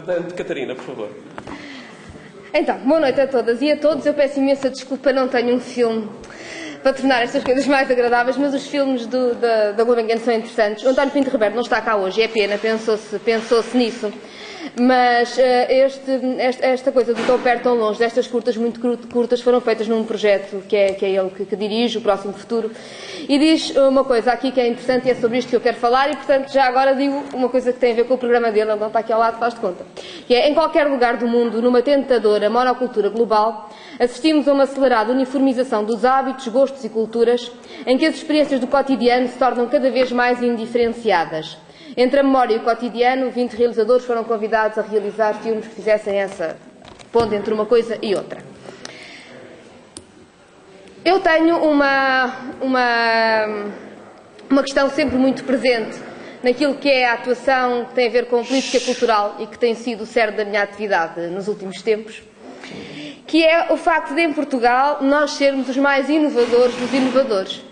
Portanto, Catarina, por favor. Então, boa noite a todas e a todos. Eu peço imensa desculpa, não tenho um filme para tornar estas coisas mais agradáveis, mas os filmes da Gulbenkian são interessantes. O António Pinto Roberto não está cá hoje, é pena, pensou-se nisso. Mas esta coisa do tão perto, tão longe, destas curtas, muito curtas, foram feitas num projeto que é ele que dirige, o Próximo Futuro, e diz uma coisa aqui que é interessante e é sobre isto que eu quero falar, e portanto já agora digo uma coisa que tem a ver com o programa dele, ele não está aqui ao lado, faz de conta, que é: em qualquer lugar do mundo, numa tentadora monocultura global, assistimos a uma acelerada uniformização dos hábitos, gostos e culturas, em que as experiências do cotidiano se tornam cada vez mais indiferenciadas. Entre a memória e o cotidiano, 20 realizadores foram convidados a realizar filmes que fizessem essa ponte entre uma coisa e outra. Eu tenho uma questão sempre muito presente naquilo que é a atuação que tem a ver com política cultural e que tem sido o cerne da minha atividade nos últimos tempos, que é o facto de, em Portugal, nós sermos os mais inovadores dos inovadores.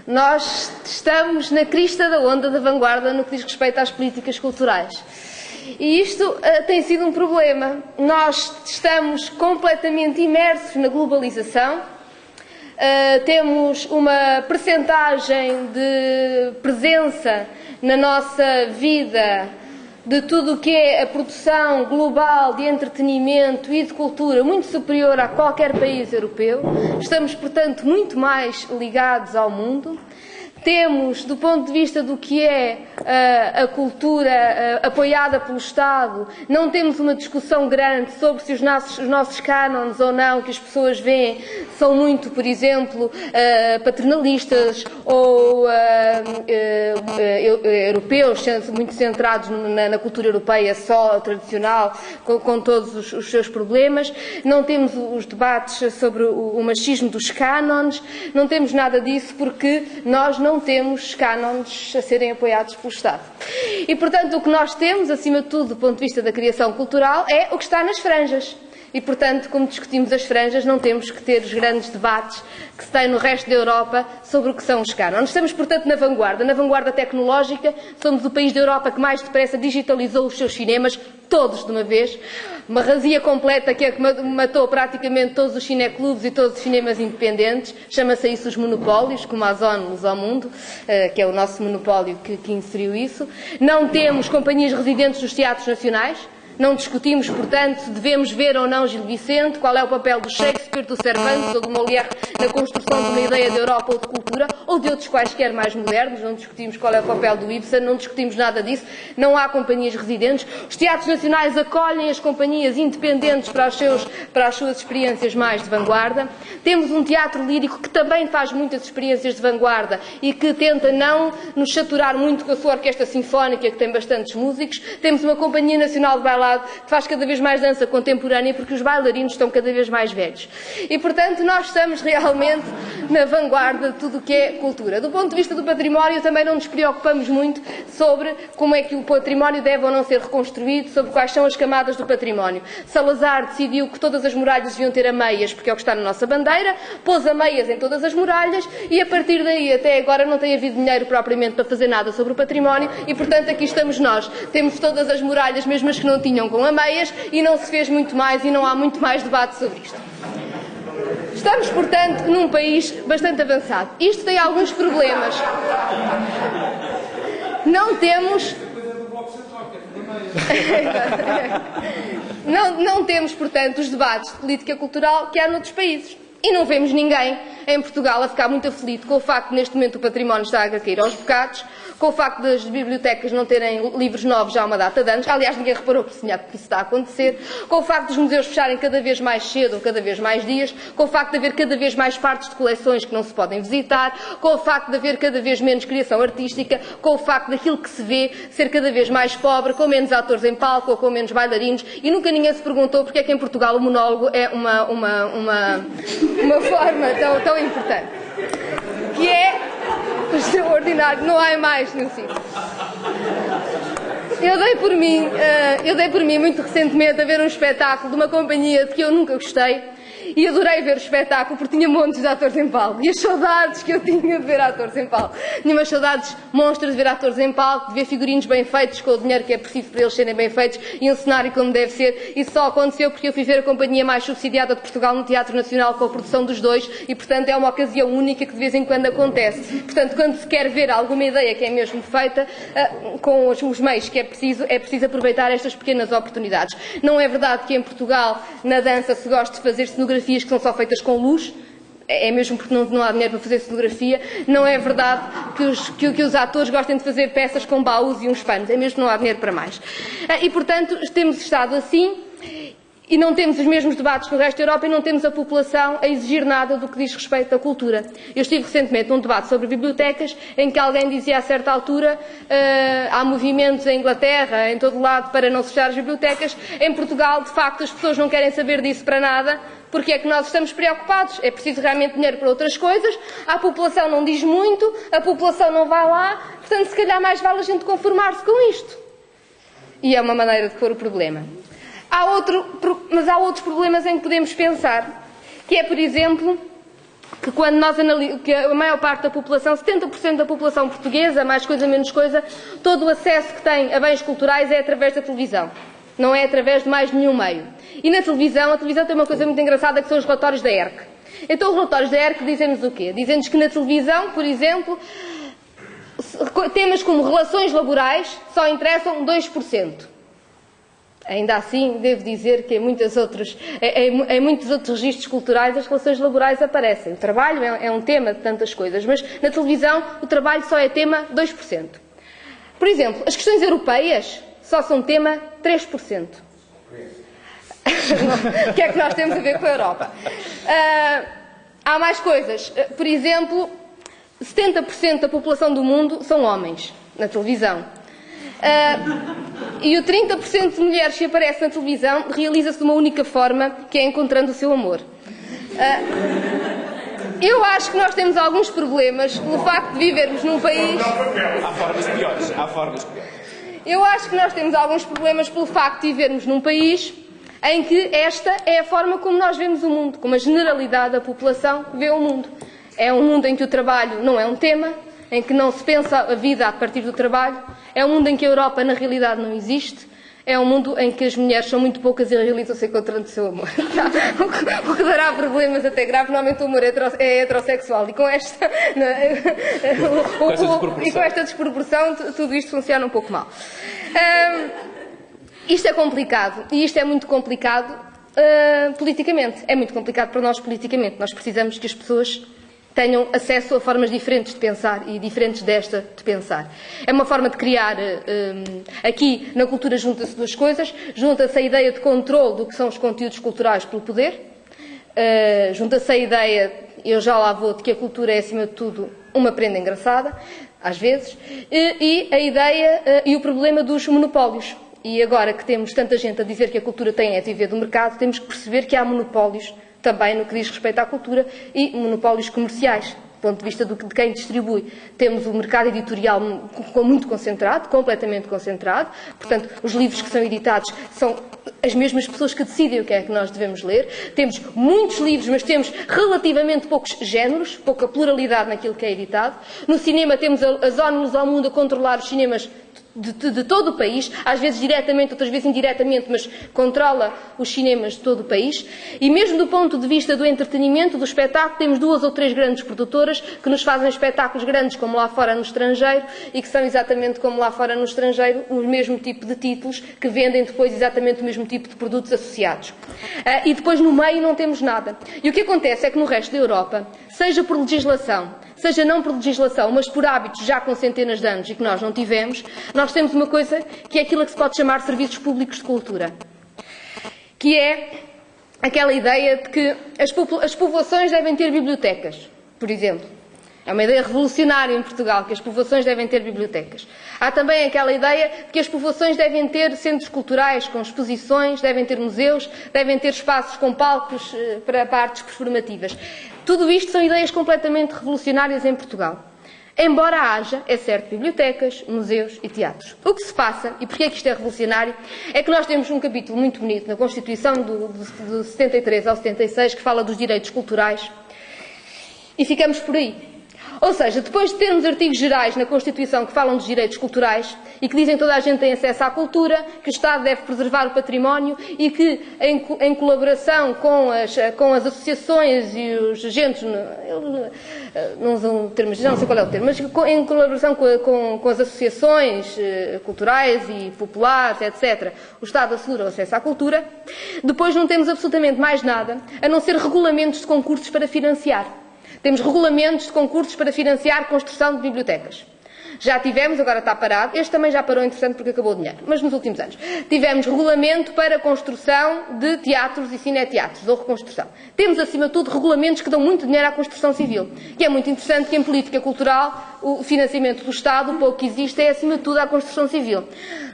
Nós estamos na crista da onda da vanguarda no que diz respeito às políticas culturais. E isto tem sido um problema. Nós estamos completamente imersos na globalização, temos uma percentagem de presença na nossa vida de tudo o que é a produção global de entretenimento e de cultura muito superior a qualquer país europeu. Estamos, portanto, muito mais ligados ao mundo. Temos, do ponto de vista do que é a cultura apoiada pelo Estado, não temos uma discussão grande sobre se os nossos cânones ou não, que as pessoas veem, são muito, por exemplo, paternalistas ou europeus, muito centrados na cultura europeia só tradicional, com todos os seus problemas. Não temos os debates sobre o machismo dos cânones, não temos nada disso porque nós não temos cânones a serem apoiados pelo Estado. E, portanto, o que nós temos, acima de tudo, do ponto de vista da criação cultural, é o que está nas franjas. E, portanto, como discutimos as franjas, não temos que ter os grandes debates que se têm no resto da Europa sobre o que são os cânones. Estamos, portanto, na vanguarda tecnológica. Somos o país da Europa que mais depressa digitalizou os seus cinemas, todos de uma vez. Uma razia completa que matou praticamente todos os cineclubes e todos os cinemas independentes. Chama-se isso os monopólios, como a Zone Luz ao Mundo, que é o nosso monopólio que inseriu isso. Não temos companhias residentes nos teatros nacionais. Não discutimos, portanto, se devemos ver ou não Gil Vicente, qual é o papel do Shakespeare, do Cervantes ou do Molière na construção de uma ideia de Europa ou de cultura, ou de outros quaisquer mais modernos. Não discutimos qual é o papel do Ibsen, não discutimos nada disso. Não há companhias residentes. Os teatros nacionais acolhem as companhias independentes para as suas experiências mais de vanguarda. Temos um teatro lírico que também faz muitas experiências de vanguarda e que tenta não nos saturar muito com a sua orquestra sinfónica, que tem bastantes músicos. Temos uma companhia nacional de bailado que faz cada vez mais dança contemporânea porque os bailarinos estão cada vez mais velhos. E, portanto, nós estamos realmente na vanguarda de tudo o que é cultura. Do ponto de vista do património, também não nos preocupamos muito sobre como é que o património deve ou não ser reconstruído, sobre quais são as camadas do património. Salazar decidiu que todas as muralhas deviam ter ameias, porque é o que está na nossa bandeira, pôs ameias em todas as muralhas e, a partir daí, até agora, não tem havido dinheiro propriamente para fazer nada sobre o património e, portanto, aqui estamos nós. Temos todas as muralhas, mesmo as que não tinham com ameias, e não se fez muito mais e não há muito mais debate sobre isto. Estamos, portanto, num país bastante avançado. Isto tem alguns problemas. Não temos... não temos, portanto, os debates de política cultural que há noutros países. E não vemos ninguém em Portugal a ficar muito aflito com o facto de, neste momento, o património está a cair aos bocados, com o facto das bibliotecas não terem livros novos já há uma data de anos. Aliás, ninguém reparou que isso está a acontecer. Com o facto dos museus fecharem cada vez mais cedo ou cada vez mais dias. Com o facto de haver cada vez mais partes de coleções que não se podem visitar. Com o facto de haver cada vez menos criação artística. Com o facto daquilo que se vê ser cada vez mais pobre, com menos atores em palco ou com menos bailarinos. E nunca ninguém se perguntou porque é que em Portugal o monólogo é uma forma tão importante, que é o extraordinário, não há mais nenhum sítio. Eu dei por mim muito recentemente a ver um espetáculo de uma companhia de que eu nunca gostei e adorei ver o espetáculo porque tinha montes de atores em palco. E as saudades que eu tinha de ver atores em palco. Tinha umas saudades monstras de ver atores em palco, de ver figurinos bem feitos, com o dinheiro que é preciso para eles serem bem feitos, e um cenário como deve ser. Isso só aconteceu porque eu fui ver a companhia mais subsidiada de Portugal no Teatro Nacional, com a produção dos dois, e portanto é uma ocasião única que de vez em quando acontece. Portanto, quando se quer ver alguma ideia que é mesmo feita, com os meios que é preciso aproveitar estas pequenas oportunidades. Não é verdade que em Portugal, na dança, se gosta de fazer cenografias que são só feitas com luz. É mesmo porque não há dinheiro para fazer cenografia. Não é verdade que os atores gostem de fazer peças com baús e uns panos. É mesmo que não há dinheiro para mais. E, portanto, temos estado assim e não temos os mesmos debates que o resto da Europa e não temos a população a exigir nada do que diz respeito à cultura. Eu estive recentemente num debate sobre bibliotecas em que alguém dizia a certa altura há movimentos em Inglaterra, em todo lado, para não fechar as bibliotecas. Em Portugal, de facto, as pessoas não querem saber disso para nada. Porque é que nós estamos preocupados? É preciso realmente dinheiro para outras coisas, a população não diz muito, a população não vai lá, portanto, se calhar mais vale a gente conformar-se com isto. E é uma maneira de pôr o problema. Mas há outros problemas em que podemos pensar, que é, por exemplo, que quando nós analisamos, que a maior parte da população, 70% da população portuguesa, mais coisa menos coisa, todo o acesso que tem a bens culturais é através da televisão. Não é através de mais nenhum meio. E na televisão, a televisão tem uma coisa muito engraçada que são os relatórios da ERC. Então os relatórios da ERC dizem-nos o quê? Dizem-nos que na televisão, por exemplo, temas como relações laborais só interessam 2%. Ainda assim, devo dizer que em muitos outros registros culturais as relações laborais aparecem. O trabalho é um tema de tantas coisas, mas na televisão o trabalho só é tema 2%. Por exemplo, as questões europeias só são tema 3%. O que é que nós temos a ver com a Europa? Há mais coisas. Por exemplo, 70% da população do mundo são homens na televisão. E o 30% de mulheres que aparece na televisão realiza-se de uma única forma, que é encontrando o seu amor. Eu acho que nós temos alguns problemas pelo facto de vivermos num país... Há formas piores. Eu acho que nós temos alguns problemas pelo facto de vivermos num país em que esta é a forma como nós vemos o mundo, como a generalidade da população vê o mundo. É um mundo em que o trabalho não é um tema, em que não se pensa a vida a partir do trabalho, é um mundo em que a Europa na realidade não existe, é um mundo em que as mulheres são muito poucas e realizam-se encontrando o seu amor. O que dará problemas até graves, normalmente o amor é heterossexual e com esta desproporção tudo isto funciona um pouco mal. Isto é complicado e isto é muito complicado politicamente. É muito complicado para nós politicamente. Nós precisamos que as pessoas tenham acesso a formas diferentes de pensar e diferentes desta de pensar. É uma forma de criar, aqui na cultura junta-se duas coisas, junta-se a ideia de controle do que são os conteúdos culturais pelo poder, junta-se a ideia, eu já lá vou, de que a cultura é acima de tudo uma prenda engraçada, às vezes, e a ideia e o problema dos monopólios. E agora que temos tanta gente a dizer que a cultura tem de viver do mercado, temos que perceber que há monopólios também no que diz respeito à cultura e monopólios comerciais, do ponto de vista de quem distribui. Temos o mercado editorial muito concentrado, completamente concentrado, portanto, os livros que são editados são as mesmas pessoas que decidem o que é que nós devemos ler. Temos muitos livros, mas temos relativamente poucos géneros, pouca pluralidade naquilo que é editado. No cinema temos as ONUs ao mundo a controlar os cinemas de todo o país, às vezes diretamente, outras vezes indiretamente, mas controla os cinemas de todo o país. E mesmo do ponto de vista do entretenimento, do espetáculo, temos 2 ou 3 grandes produtoras que nos fazem espetáculos grandes como lá fora no estrangeiro e que são exatamente como lá fora no estrangeiro o mesmo tipo de títulos que vendem depois exatamente o mesmo tipo de produtos associados. E depois no meio não temos nada. E o que acontece é que no resto da Europa, seja por legislação, seja não por legislação, mas por hábitos já com centenas de anos e que nós não tivemos, nós temos uma coisa que é aquilo que se pode chamar serviços públicos de cultura, que é aquela ideia de que as povoações devem ter bibliotecas, por exemplo. É uma ideia revolucionária em Portugal, que as povoações devem ter bibliotecas. Há também aquela ideia de que as povoações devem ter centros culturais com exposições, devem ter museus, devem ter espaços com palcos para artes performativas. Tudo isto são ideias completamente revolucionárias em Portugal. Embora haja, é certo, bibliotecas, museus e teatros. O que se passa, e porquê é que isto é revolucionário, é que nós temos um capítulo muito bonito na Constituição do 73 ao 76 que fala dos direitos culturais e ficamos por aí. Ou seja, depois de termos artigos gerais na Constituição que falam dos direitos culturais e que dizem que toda a gente tem acesso à cultura, que o Estado deve preservar o património e que, em colaboração com as associações e os agentes, não usam termos, não sei qual é o termo, mas em colaboração com as associações culturais e populares, etc., o Estado assegura o acesso à cultura, depois não temos absolutamente mais nada, a não ser regulamentos de concursos para financiar. Temos regulamentos de concursos para financiar a construção de bibliotecas. Já tivemos, agora está parado, este também já parou, interessante, porque acabou o dinheiro, mas nos últimos anos. Tivemos regulamento para a construção de teatros e cineteatros, ou reconstrução. Temos, acima de tudo, regulamentos que dão muito dinheiro à construção civil. E é muito interessante que, em política cultural, o financiamento do Estado, o pouco que existe, é, acima de tudo, à construção civil.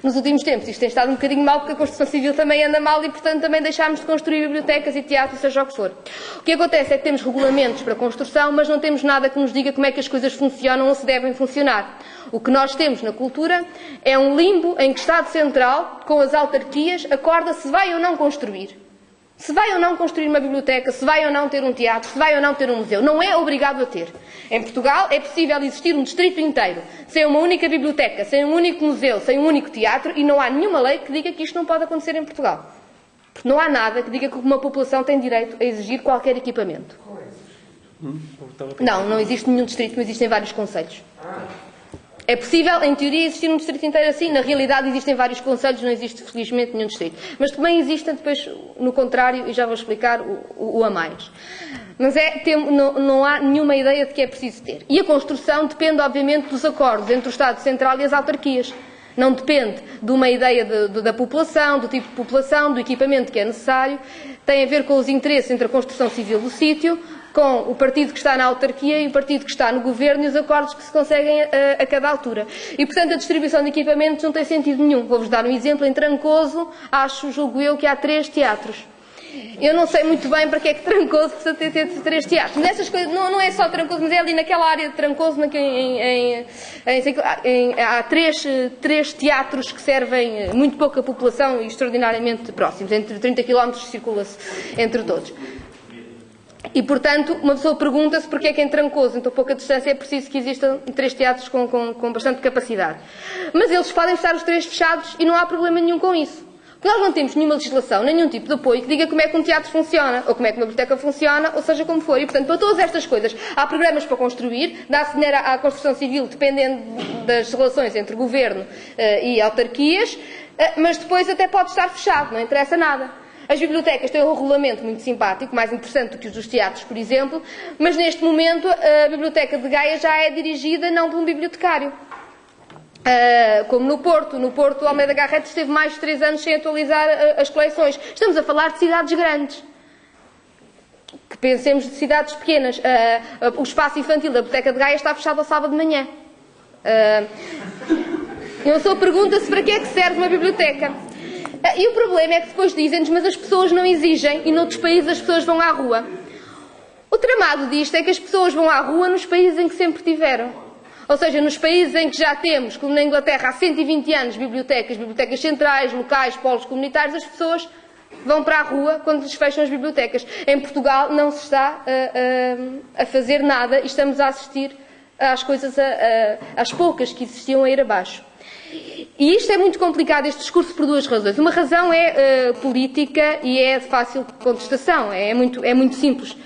Nos últimos tempos, isto tem estado um bocadinho mal, porque a construção civil também anda mal e, portanto, também deixámos de construir bibliotecas e teatros, seja o que for. O que acontece é que temos regulamentos para a construção, mas não temos nada que nos diga como é que as coisas funcionam ou se devem funcionar. O que nós temos na cultura é um limbo em que o Estado Central, com as autarquias, acorda se vai ou não construir. Se vai ou não construir uma biblioteca, se vai ou não ter um teatro, se vai ou não ter um museu. Não é obrigado a ter. Em Portugal é possível existir um distrito inteiro, sem uma única biblioteca, sem um único museu, sem um único teatro, e não há nenhuma lei que diga que isto não pode acontecer em Portugal. Porque não há nada que diga que uma população tem direito a exigir qualquer equipamento. Não existe nenhum distrito, mas existem vários concelhos. É possível, em teoria, existir um distrito inteiro assim. Na realidade, existem vários concelhos, não existe, felizmente, nenhum distrito. Mas também existem, depois, no contrário, e já vou explicar o a mais. Mas não há nenhuma ideia de que é preciso ter. E a construção depende, obviamente, dos acordos entre o Estado Central e as autarquias. Não depende de uma ideia da população, do tipo de população, do equipamento que é necessário. Tem a ver com os interesses entre a construção civil do sítio, com o partido que está na autarquia e o partido que está no governo e os acordos que se conseguem a cada altura. E, portanto, a distribuição de equipamentos não tem sentido nenhum. Vou-vos dar um exemplo. Em Trancoso, julgo eu, que há 3 teatros. Eu não sei muito bem para que é que Trancoso precisa ter 3 teatros. Nessas coisas, não é só Trancoso, mas é ali naquela área de Trancoso, há 3 teatros que servem muito pouca população e extraordinariamente próximos. Entre 30 km circula-se entre todos. E, portanto, uma pessoa pergunta-se porque é que em Trancoso, em tão pouca distância, é preciso que existam 3 teatros com bastante capacidade. Mas eles podem estar os 3 fechados e não há problema nenhum com isso. Porque nós não temos nenhuma legislação, nenhum tipo de apoio que diga como é que um teatro funciona, ou como é que uma biblioteca funciona, ou seja como for. E, portanto, para todas estas coisas, há programas para construir, dá-se dinheiro à construção civil, dependendo das relações entre governo e autarquias, mas depois até pode estar fechado, não interessa nada. As bibliotecas têm um regulamento muito simpático, mais interessante do que os dos teatros, por exemplo, mas neste momento a Biblioteca de Gaia já é dirigida não por um bibliotecário. Como no Porto. No Porto, Almeida Garrett esteve mais de 3 anos sem atualizar as coleções. Estamos a falar de cidades grandes. Que pensemos de cidades pequenas. O espaço infantil da Biblioteca de Gaia está fechado ao sábado de manhã. E a pessoa pergunta-se para que é que serve uma biblioteca. E o problema é que depois dizem-nos, mas as pessoas não exigem e noutros países as pessoas vão à rua. O tramado disto é que as pessoas vão à rua nos países em que sempre tiveram. Ou seja, nos países em que já temos, como na Inglaterra, há 120 anos, bibliotecas centrais, locais, polos comunitários, as pessoas vão para a rua quando lhes fecham as bibliotecas. Em Portugal não se está a fazer nada e estamos a assistir às coisas, às poucas que existiam a ir abaixo. E isto é muito complicado, este discurso, por 2 razões. Uma razão é política e é de fácil contestação, é muito simples.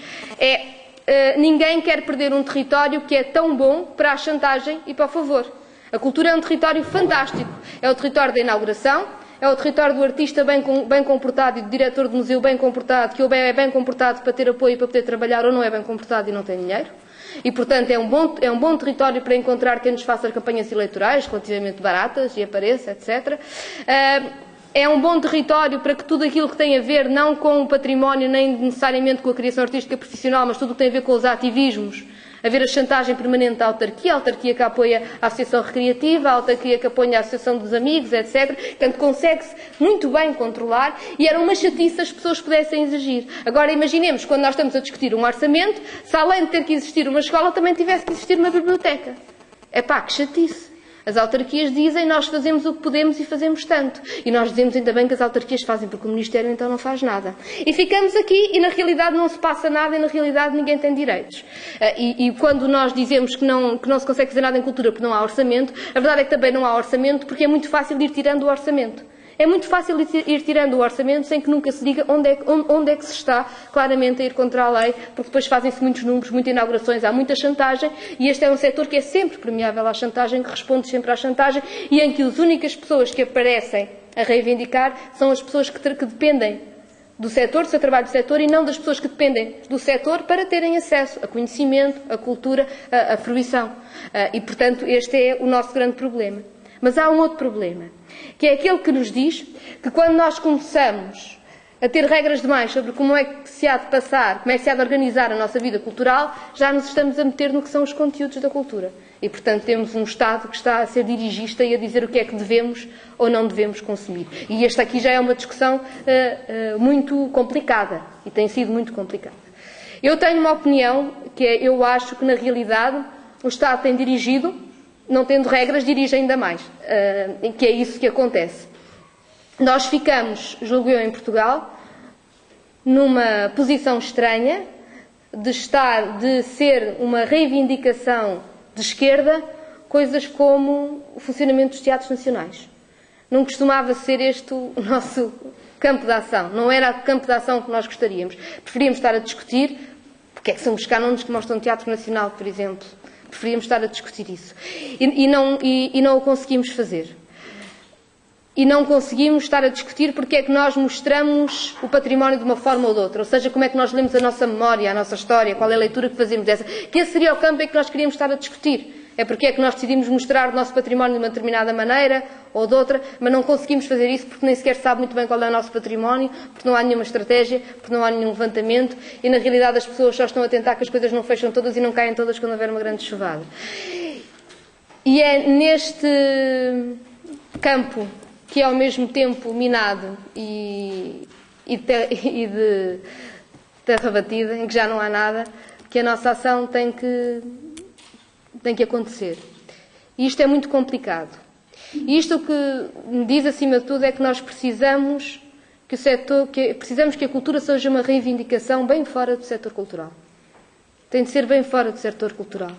Ninguém quer perder um território que é tão bom para a chantagem e para o favor. A cultura é um território fantástico. É o território da inauguração, é o território do artista bem comportado e do diretor de museu bem comportado, que ou é bem comportado para ter apoio e para poder trabalhar, ou não é bem comportado e não tem dinheiro. E, portanto, é um bom território para encontrar quem nos faça as campanhas eleitorais, relativamente baratas, e apareça, etc. É um bom território para que tudo aquilo que tem a ver, não com o património, nem necessariamente com a criação artística profissional, mas tudo o que tem a ver com os ativismos, haver a chantagem permanente da autarquia, a autarquia que apoia a associação recreativa, a autarquia que apoia a associação dos amigos, etc. Portanto, consegue-se muito bem controlar e era uma chatice se as pessoas pudessem exigir. Agora, imaginemos, quando nós estamos a discutir um orçamento, se além de ter que existir uma escola, também tivesse que existir uma biblioteca. Epá, que chatice. As autarquias dizem, nós fazemos o que podemos e fazemos tanto. E nós dizemos ainda bem que as autarquias fazem, porque o Ministério então não faz nada. E ficamos aqui e na realidade não se passa nada e na realidade ninguém tem direitos. E quando nós dizemos que não se consegue fazer nada em cultura porque não há orçamento, a verdade é que também não há orçamento porque é muito fácil ir tirando o orçamento. É muito fácil ir tirando o orçamento sem que nunca se diga onde é que se está claramente a ir contra a lei, porque depois fazem-se muitos números, muitas inaugurações, há muita chantagem, e este é um setor que é sempre permeável à chantagem, que responde sempre à chantagem, e em que as únicas pessoas que aparecem a reivindicar são as pessoas que dependem do setor, do seu trabalho do setor, e não das pessoas que dependem do setor para terem acesso a conhecimento, a cultura, a fruição. E, portanto, este é o nosso grande problema. Mas há um outro problema, que é aquele que nos diz que quando nós começamos a ter regras demais sobre como é que se há de passar, como é que se há de organizar a nossa vida cultural, já nos estamos a meter no que são os conteúdos da cultura. E, portanto, temos um Estado que está a ser dirigista e a dizer o que é que devemos ou não devemos consumir. E esta aqui já é uma discussão muito complicada, e tem sido muito complicada. Eu tenho uma opinião, que é, eu acho que, na realidade, o Estado tem dirigido, não tendo regras, dirige ainda mais, que é isso que acontece. Nós ficamos, julgo eu, em Portugal, numa posição estranha de ser uma reivindicação de esquerda, coisas como o funcionamento dos teatros nacionais. Não costumava ser este o nosso campo de ação, não era o campo de ação que nós gostaríamos. Preferíamos estar a discutir porque é que são os cânones que mostram teatro nacional, por exemplo. Preferíamos estar a discutir isso. E não o conseguimos fazer. E não conseguimos estar a discutir porque é que nós mostramos o património de uma forma ou de outra. Ou seja, como é que nós lemos a nossa memória, a nossa história, qual é a leitura que fazemos dessa. Que esse seria o campo em que nós queríamos estar a discutir. É porque é que nós decidimos mostrar o nosso património de uma determinada maneira ou de outra, mas não conseguimos fazer isso porque nem sequer sabe muito bem qual é o nosso património, porque não há nenhuma estratégia, porque não há nenhum levantamento e, na realidade, as pessoas só estão a tentar que as coisas não fecham todas e não caem todas quando houver uma grande chuvada. E é neste campo que é ao mesmo tempo minado e de terra batida, em que já não há nada, que a nossa ação tem que acontecer. E isto é muito complicado. E isto o que me diz, acima de tudo, é que nós precisamos que a cultura seja uma reivindicação bem fora do setor cultural. Tem de ser bem fora do setor cultural.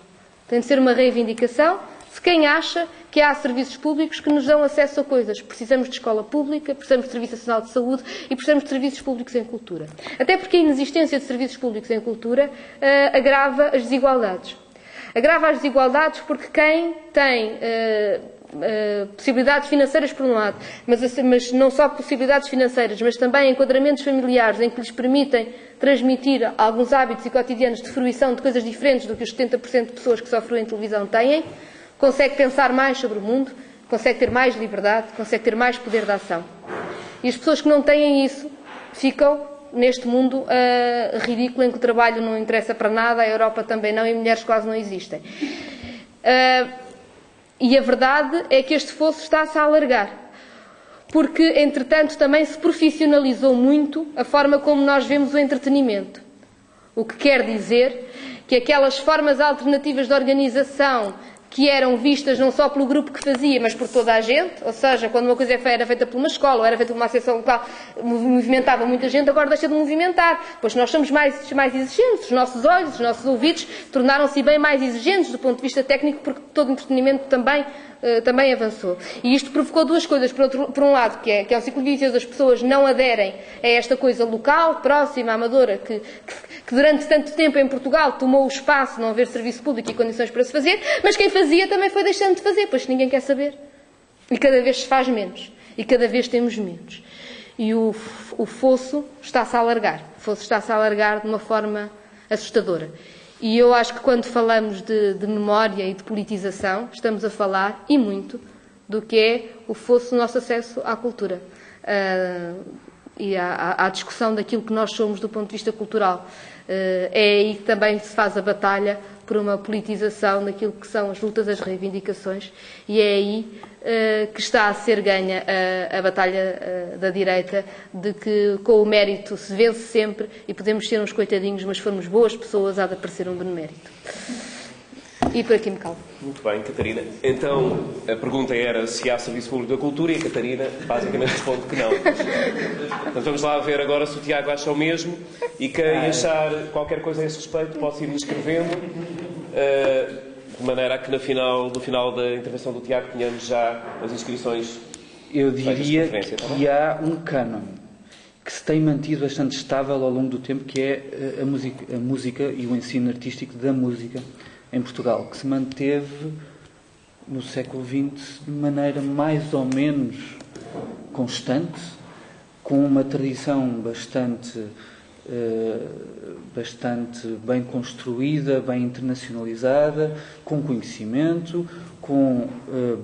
Tem de ser uma reivindicação de quem acha que há serviços públicos que nos dão acesso a coisas. Precisamos de escola pública, precisamos de Serviço Nacional de Saúde e precisamos de serviços públicos em cultura. Até porque a inexistência de serviços públicos em cultura agrava as desigualdades. Agrava as desigualdades porque quem tem possibilidades financeiras por um lado, mas não só possibilidades financeiras, mas também enquadramentos familiares em que lhes permitem transmitir alguns hábitos e cotidianos de fruição de coisas diferentes do que os 70% de pessoas que só fruem televisão têm, consegue pensar mais sobre o mundo, consegue ter mais liberdade, consegue ter mais poder de ação. E as pessoas que não têm isso ficam neste mundo ridículo em que o trabalho não interessa para nada, a Europa também não e mulheres quase não existem. E a verdade é que este fosso está-se a alargar. Porque, entretanto, também se profissionalizou muito a forma como nós vemos o entretenimento. O que quer dizer que aquelas formas alternativas de organização que eram vistas não só pelo grupo que fazia, mas por toda a gente, ou seja, quando uma coisa era feita por uma escola ou era feita por uma associação local, movimentava muita gente, agora deixa de movimentar, pois nós somos mais exigentes, os nossos olhos, os nossos ouvidos tornaram-se bem mais exigentes do ponto de vista técnico, porque todo o entretenimento também avançou. E isto provocou duas coisas. Por um lado, que é um ciclo vicioso, as pessoas não aderem a esta coisa local, próxima, amadora, que durante tanto tempo em Portugal tomou o espaço, não haver serviço público e condições para se fazer, mas quem fazia também foi deixando de fazer, pois ninguém quer saber. E cada vez se faz menos. E cada vez temos menos. E o fosso está-se a alargar. O fosso está-se a alargar de uma forma assustadora. E eu acho que quando falamos de memória e de politização, estamos a falar, e muito, do que é o fosso do nosso acesso à cultura. E à discussão daquilo que nós somos do ponto de vista cultural. É aí que também se faz a batalha por uma politização daquilo que são as lutas, as reivindicações, e é aí que está a ser ganha a batalha da direita, de que com o mérito se vence sempre e podemos ser uns coitadinhos, mas se formos boas pessoas há de aparecer um benemérito. E por aqui me calo. Muito bem, Catarina. Então, a pergunta era se há Serviço Público da Cultura e a Catarina basicamente responde que não. Então vamos lá ver agora se o Tiago acha o mesmo, e quem achar qualquer coisa a esse respeito pode ir-me escrevendo, de maneira a que no final da intervenção do Tiago tenhamos já as inscrições. Eu diria que há um cânon que se tem mantido bastante estável ao longo do tempo, que é a música e o ensino artístico da música em Portugal, que se manteve no século XX de maneira mais ou menos constante, com uma tradição bastante bem construída, bem internacionalizada, com conhecimento, com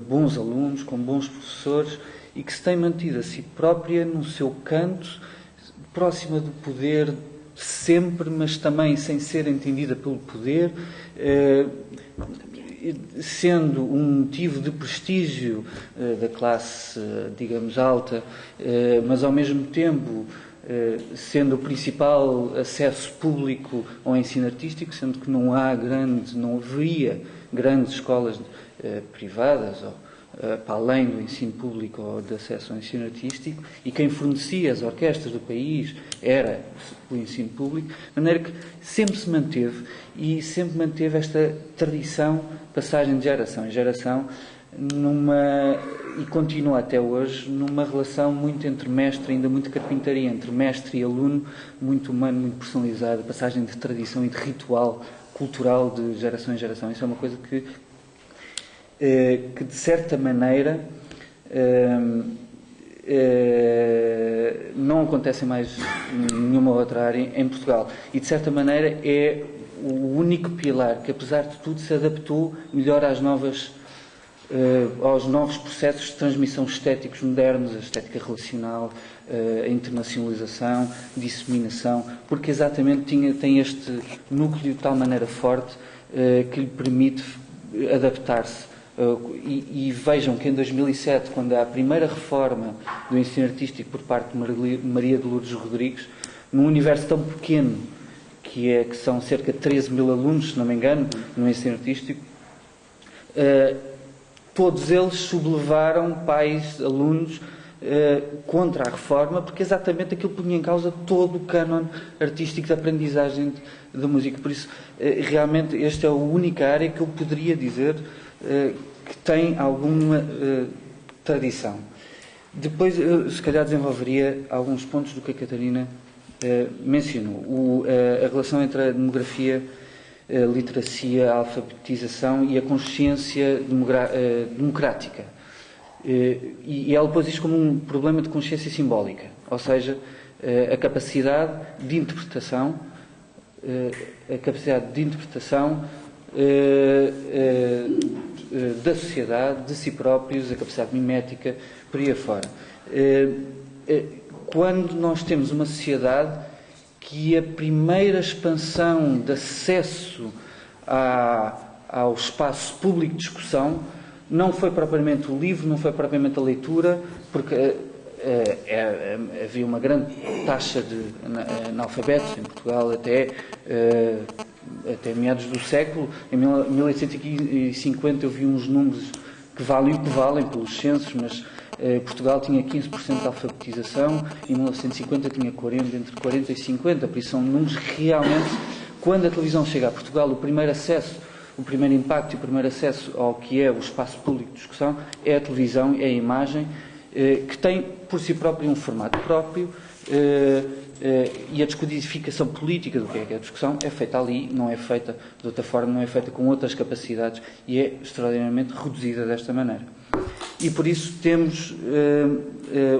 bons alunos, com bons professores, e que se tem mantido a si própria no seu canto, próxima do poder sempre, mas também sem ser entendida pelo poder, sendo um motivo de prestígio da classe, digamos, alta, mas ao mesmo tempo sendo o principal acesso público ao ensino artístico, sendo que não haveria grandes escolas privadas ou para além do ensino público ou de acesso ao ensino artístico, e quem fornecia as orquestras do país era o ensino público, de maneira que sempre se manteve esta tradição, passagem de geração em geração, e continua até hoje numa relação muito entre mestre, ainda muito carpintaria, entre mestre e aluno, muito humano, muito personalizada, passagem de tradição e de ritual cultural de geração em geração. Isso é uma coisa que de certa maneira não acontece em mais nenhuma outra área em Portugal, e de certa maneira é o único pilar que, apesar de tudo, se adaptou melhor aos novos processos de transmissão estéticos modernos, a estética relacional, a internacionalização, disseminação, porque exatamente tem este núcleo de tal maneira forte que lhe permite adaptar-se. E vejam que em 2007, quando há a primeira reforma do ensino artístico por parte de Maria de Lourdes Rodrigues, num universo tão pequeno, que são cerca de 13 mil alunos, se não me engano, no ensino artístico, todos eles sublevaram pais, alunos, contra a reforma, porque exatamente aquilo punha em causa todo o cânon artístico de aprendizagem da música. Por isso, realmente, esta é a única área que eu poderia dizer que tem alguma tradição. Depois, eu, se calhar, desenvolveria alguns pontos do que a Catarina mencionou. A relação entre a demografia, a literacia, a alfabetização e a consciência democrática. E ela pôs isto como um problema de consciência simbólica, ou seja, a capacidade de interpretação, da sociedade, de si próprios, a capacidade mimética, por aí afora. Quando nós temos uma sociedade que a primeira expansão de acesso ao espaço público de discussão não foi propriamente o livro, não foi propriamente a leitura, porque havia uma grande taxa de analfabetos em Portugal até meados do século. Em 1850 eu vi uns números que valem o que valem pelos censos, mas Portugal tinha 15% de alfabetização, em 1950 tinha 40%, entre 40% e 50%, por isso são números que realmente, quando a televisão chega a Portugal, o primeiro impacto e o primeiro acesso ao que é o espaço público de discussão é a televisão, é a imagem, que tem por si próprio um formato próprio, e a descodificação política do que é a discussão é feita ali, não é feita de outra forma, não é feita com outras capacidades, e é extraordinariamente reduzida desta maneira. E por isso temos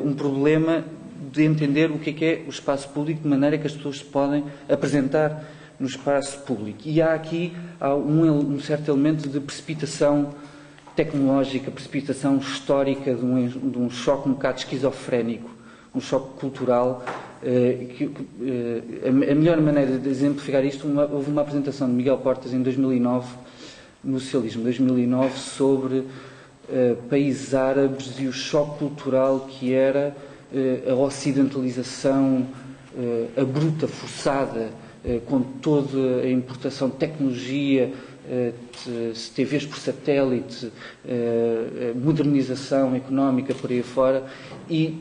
um problema de entender o que é o espaço público, de maneira que as pessoas se podem apresentar no espaço público. E há aqui um certo elemento de precipitação tecnológica, precipitação histórica, de um choque um bocado esquizofrénico, um choque cultural. A melhor maneira de exemplificar isto, houve uma apresentação de Miguel Portas em 2009, no Socialismo 2009, sobre países árabes e o choque cultural que era a ocidentalização abrupta, forçada, com toda a importação de tecnologia, TVs por satélite, modernização económica por aí fora, e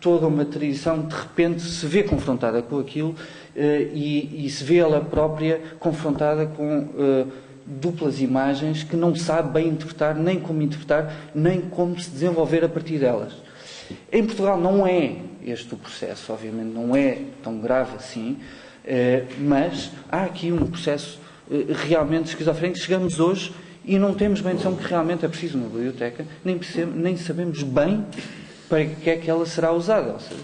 toda uma tradição de repente se vê confrontada com aquilo e se vê ela própria confrontada com duplas imagens que não sabe bem interpretar, nem como se desenvolver a partir delas. Em Portugal não é este o processo, obviamente não é tão grave assim, mas há aqui um processo realmente esquizofrénico. Chegamos hoje e não temos bem noção que realmente é preciso uma biblioteca, nem sabemos bem para que é que ela será usada, ou seja,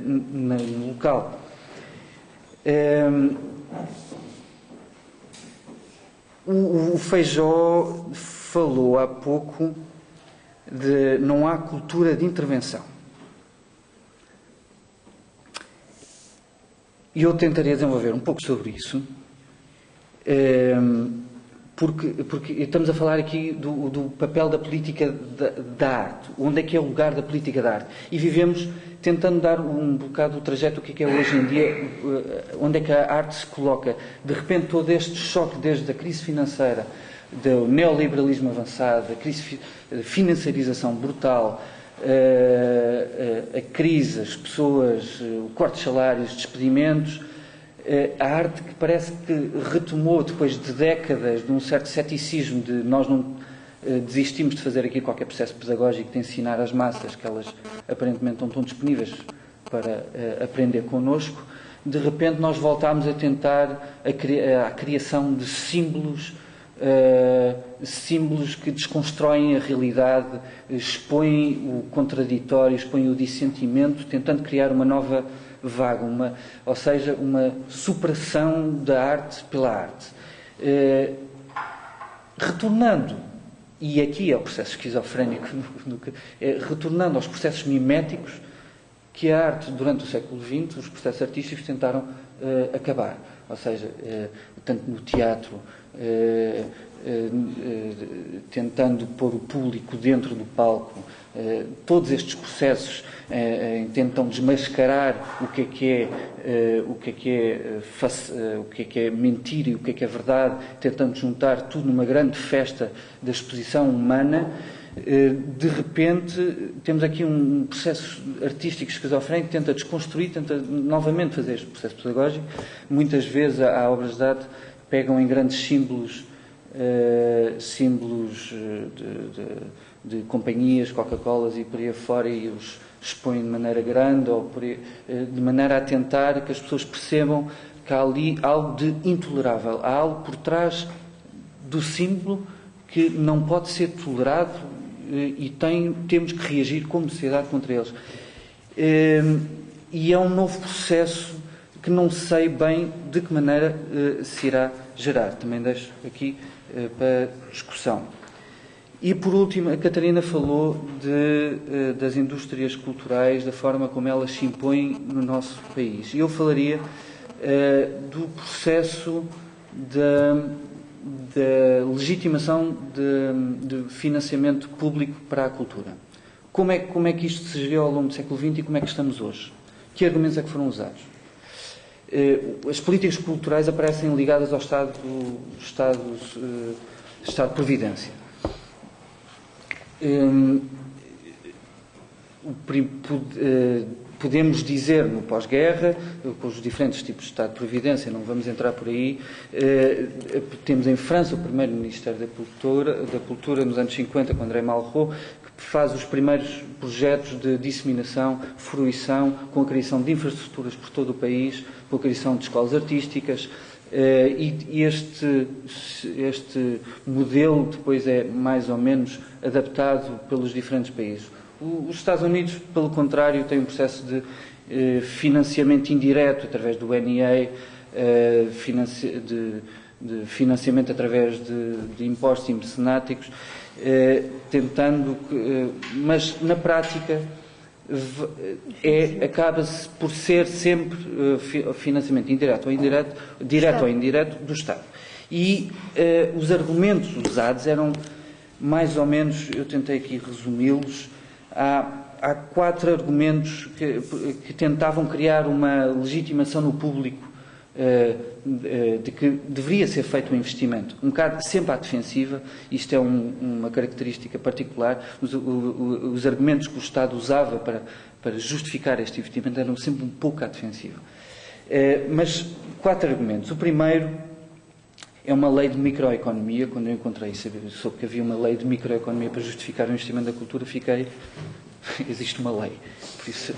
no local. O Feijó falou há pouco de não há cultura de intervenção. E eu tentaria desenvolver um pouco sobre isso, porque estamos a falar aqui do papel da política da arte. Onde é que é o lugar da política da arte? E vivemos tentando dar um bocado o trajeto, o que é hoje em dia, onde é que a arte se coloca. De repente, todo este choque, desde a crise financeira, do neoliberalismo avançado, a crise de financiarização brutal, a crise, as pessoas, o corte de salários, despedimentos, a arte que parece que retomou, depois de décadas de um certo ceticismo, de nós não desistimos de fazer aqui qualquer processo pedagógico, de ensinar às massas, que elas aparentemente não estão disponíveis para aprender connosco. De repente nós voltámos a tentar a criação de símbolos que desconstroem a realidade, expõem o contraditório, expõem o dissentimento, tentando criar uma nova vaga, ou seja, uma superação da arte pela arte. Retornando, e aqui é o processo esquizofrénico, retornando aos processos miméticos que a arte, durante o século XX, os processos artísticos tentaram acabar. Ou seja, tanto no teatro, tentando pôr o público dentro do palco, todos estes processos tentam desmascarar o que é mentira e o que é verdade, tentando juntar tudo numa grande festa da exposição humana. De repente temos aqui um processo artístico esquizofrénico que tenta desconstruir, tenta novamente fazer este processo pedagógico. Muitas vezes há obras de arte que pegam em grandes símbolos de companhias, Coca-Colas e por aí afora, e os expõem de maneira grande, ou de maneira a tentar que as pessoas percebam que há ali algo de intolerável, há algo por trás do símbolo que não pode ser tolerado e temos que reagir como sociedade contra eles. E é um novo processo que não sei bem de que maneira se irá gerar. Também deixo aqui para discussão. E, por último, a Catarina falou das indústrias culturais, da forma como elas se impõem no nosso país. E eu falaria do processo da legitimação de financiamento público para a cultura. Como é que isto se geriu ao longo do século XX e como é que estamos hoje? Que argumentos é que foram usados? As políticas culturais aparecem ligadas ao Estado de Providência. Podemos dizer no pós-guerra, com os diferentes tipos de Estado de Providência, não vamos entrar por aí. Temos em França o primeiro Ministério da Cultura nos anos 50, com André Malraux, que faz os primeiros projetos de disseminação, fruição, com a criação de infraestruturas por todo o país, com a criação de escolas artísticas. E este modelo depois é mais ou menos adaptado pelos diferentes países. Os Estados Unidos, pelo contrário, têm um processo de financiamento indireto através do NEA, de financiamento através de impostos e mecenáticos, mas na prática acaba-se por ser sempre financiamento indireto ou indireto do Estado. E os argumentos usados eram mais ou menos, eu tentei aqui resumi-los. Há 4 argumentos que tentavam criar uma legitimação no público de que deveria ser feito um investimento, um bocado sempre à defensiva. Isto é uma característica particular. Os argumentos que o Estado usava para justificar este investimento eram sempre um pouco à defensiva. Mas 4 argumentos. O primeiro é uma lei de microeconomia. Quando eu encontrei isso, soube que havia uma lei de microeconomia para justificar o investimento da cultura, fiquei... Existe uma lei. Por isso,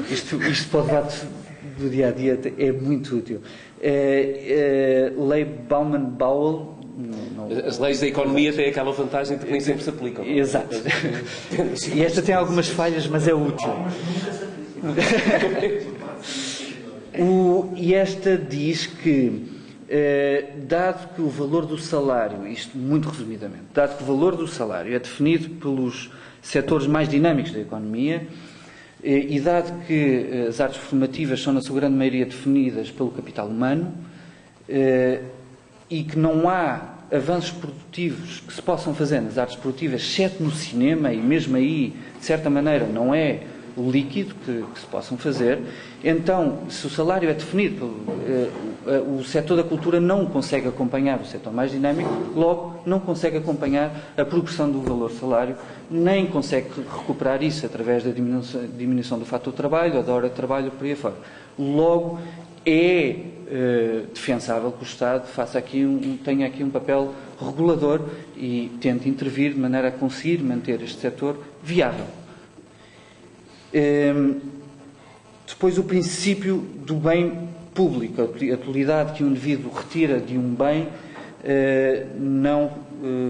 isto para o debate do dia-a-dia é muito útil. Lei Bauman-Bowell. As leis da economia têm aquela vantagem de que nem sempre se aplicam. Exato. E esta tem algumas falhas, mas é útil. E esta diz que, dado que o valor do salário, isto muito resumidamente, dado que o valor do salário é definido pelos setores mais dinâmicos da economia, e dado que as artes formativas são, na sua grande maioria, definidas pelo capital humano, e que não há avanços produtivos que se possam fazer nas artes produtivas, exceto no cinema, e mesmo aí, de certa maneira, não é o líquido que se possam fazer, então, se o salário é definido, o setor da cultura não consegue acompanhar o setor mais dinâmico, logo não consegue acompanhar a progressão do valor salário, nem consegue recuperar isso através da diminuição do fator de trabalho ou da hora de trabalho, por aí fora. Logo, é defensável que o Estado tenha aqui um papel regulador e tente intervir de maneira a conseguir manter este setor viável. Depois, o princípio do bem público, a utilidade que um indivíduo retira de um bem não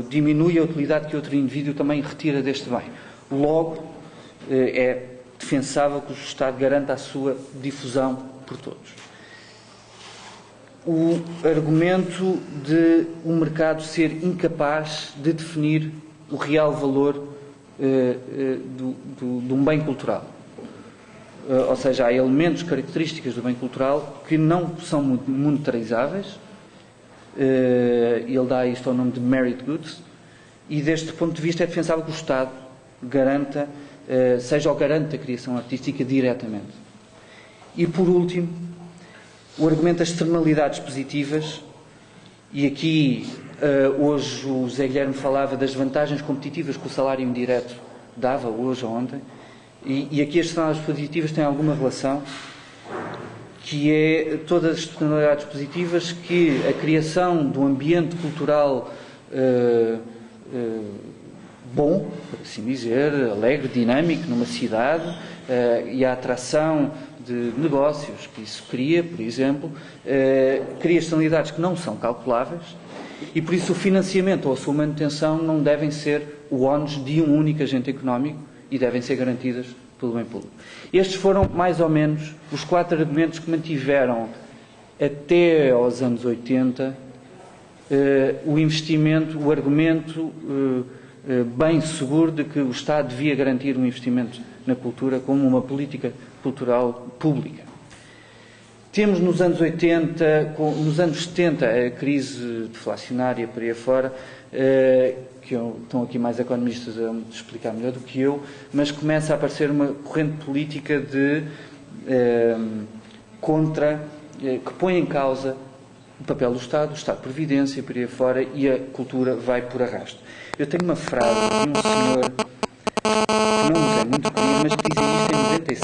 diminui a utilidade que outro indivíduo também retira deste bem. Logo, é defensável que o Estado garanta a sua difusão por todos. O argumento de um mercado ser incapaz de definir o real valor de um bem cultural. Ou seja, há elementos, características do bem cultural que não são monetarizáveis. Ele dá isto ao nome de merit goods, e deste ponto de vista é defensável que o Estado garanta, seja o garante da criação artística diretamente. E por último, o argumento das externalidades positivas, e aqui hoje o Zé Guilherme falava das vantagens competitivas que o salário indireto dava, hoje ou ontem, e aqui as externalidades positivas têm alguma relação, que é todas as externalidades positivas que a criação de um ambiente cultural bom, por assim dizer, alegre, dinâmico numa cidade, e a atração de negócios que isso cria, por exemplo, cria externalidades que não são calculáveis, e por isso o financiamento ou a sua manutenção não devem ser o ónus de um único agente económico e devem ser garantidas pelo bem público. Estes foram, mais ou menos, os 4 argumentos que mantiveram até aos anos 80 o investimento, o argumento bem seguro de que o Estado devia garantir um investimento na cultura como uma política cultural pública. Temos nos anos 80, nos anos 70, a crise deflacionária por aí afora, que estão aqui mais economistas a explicar melhor do que eu, mas começa a aparecer uma corrente política que põe em causa o papel do Estado, o Estado de Previdência, por aí afora, e a cultura vai por arrasto. Eu tenho uma frase de um senhor que não nos é muito querido, mas que dizia isto em 97.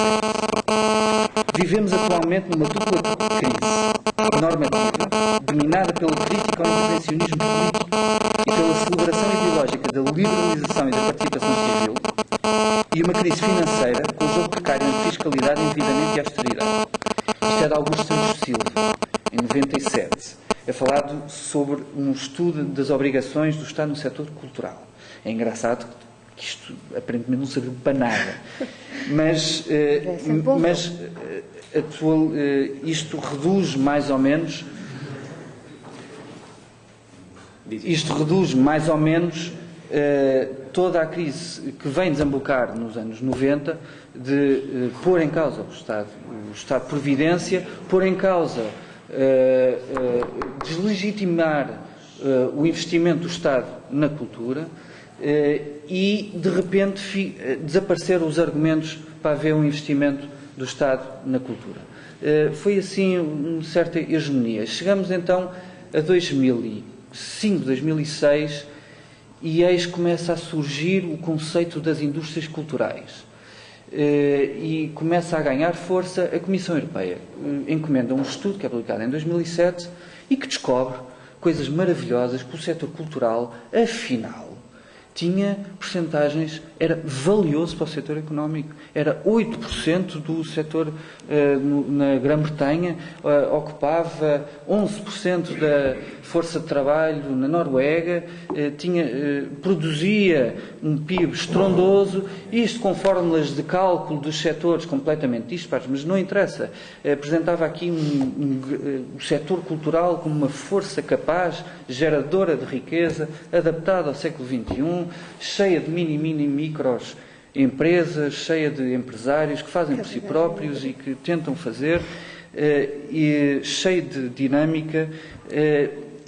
Vivemos atualmente numa dupla crise normativa, dominada pela crítica ao intervencionismo político e pela celebração ideológica da liberalização e da participação civil, e uma crise financeira com o jogo precário entre fiscalidade, endividamento e austeridade. Isto é de Augusto Santos Silva, em 97. É falado sobre um estudo das obrigações do Estado no setor cultural. É engraçado que isto aparentemente não serviu para nada. Mas isto reduz mais ou menos toda a crise que vem desembocar nos anos 90 de pôr em causa o Estado de Previdência, pôr em causa, deslegitimar o investimento do Estado na cultura, e de repente desapareceram os argumentos para haver um investimento do Estado na cultura. Foi assim uma certa hegemonia. Chegamos então a 2005, 2006 e eis começa a surgir o conceito das indústrias culturais. E começa a ganhar força a Comissão Europeia. Encomenda um estudo que é publicado em 2007 e que descobre coisas maravilhosas, que o setor cultural, afinal, tinha percentagens, era valioso para o setor económico. Era 8% do setor na Grã-Bretanha, ocupava 11% da força de trabalho na Noruega, produzia um PIB estrondoso, isto com fórmulas de cálculo dos setores completamente dispares, mas não interessa. Apresentava aqui o setor cultural como uma força capaz, geradora de riqueza, adaptada ao século XXI, cheia de micros empresas, cheia de empresários que fazem por si próprios e que tentam fazer, e cheia de dinâmica,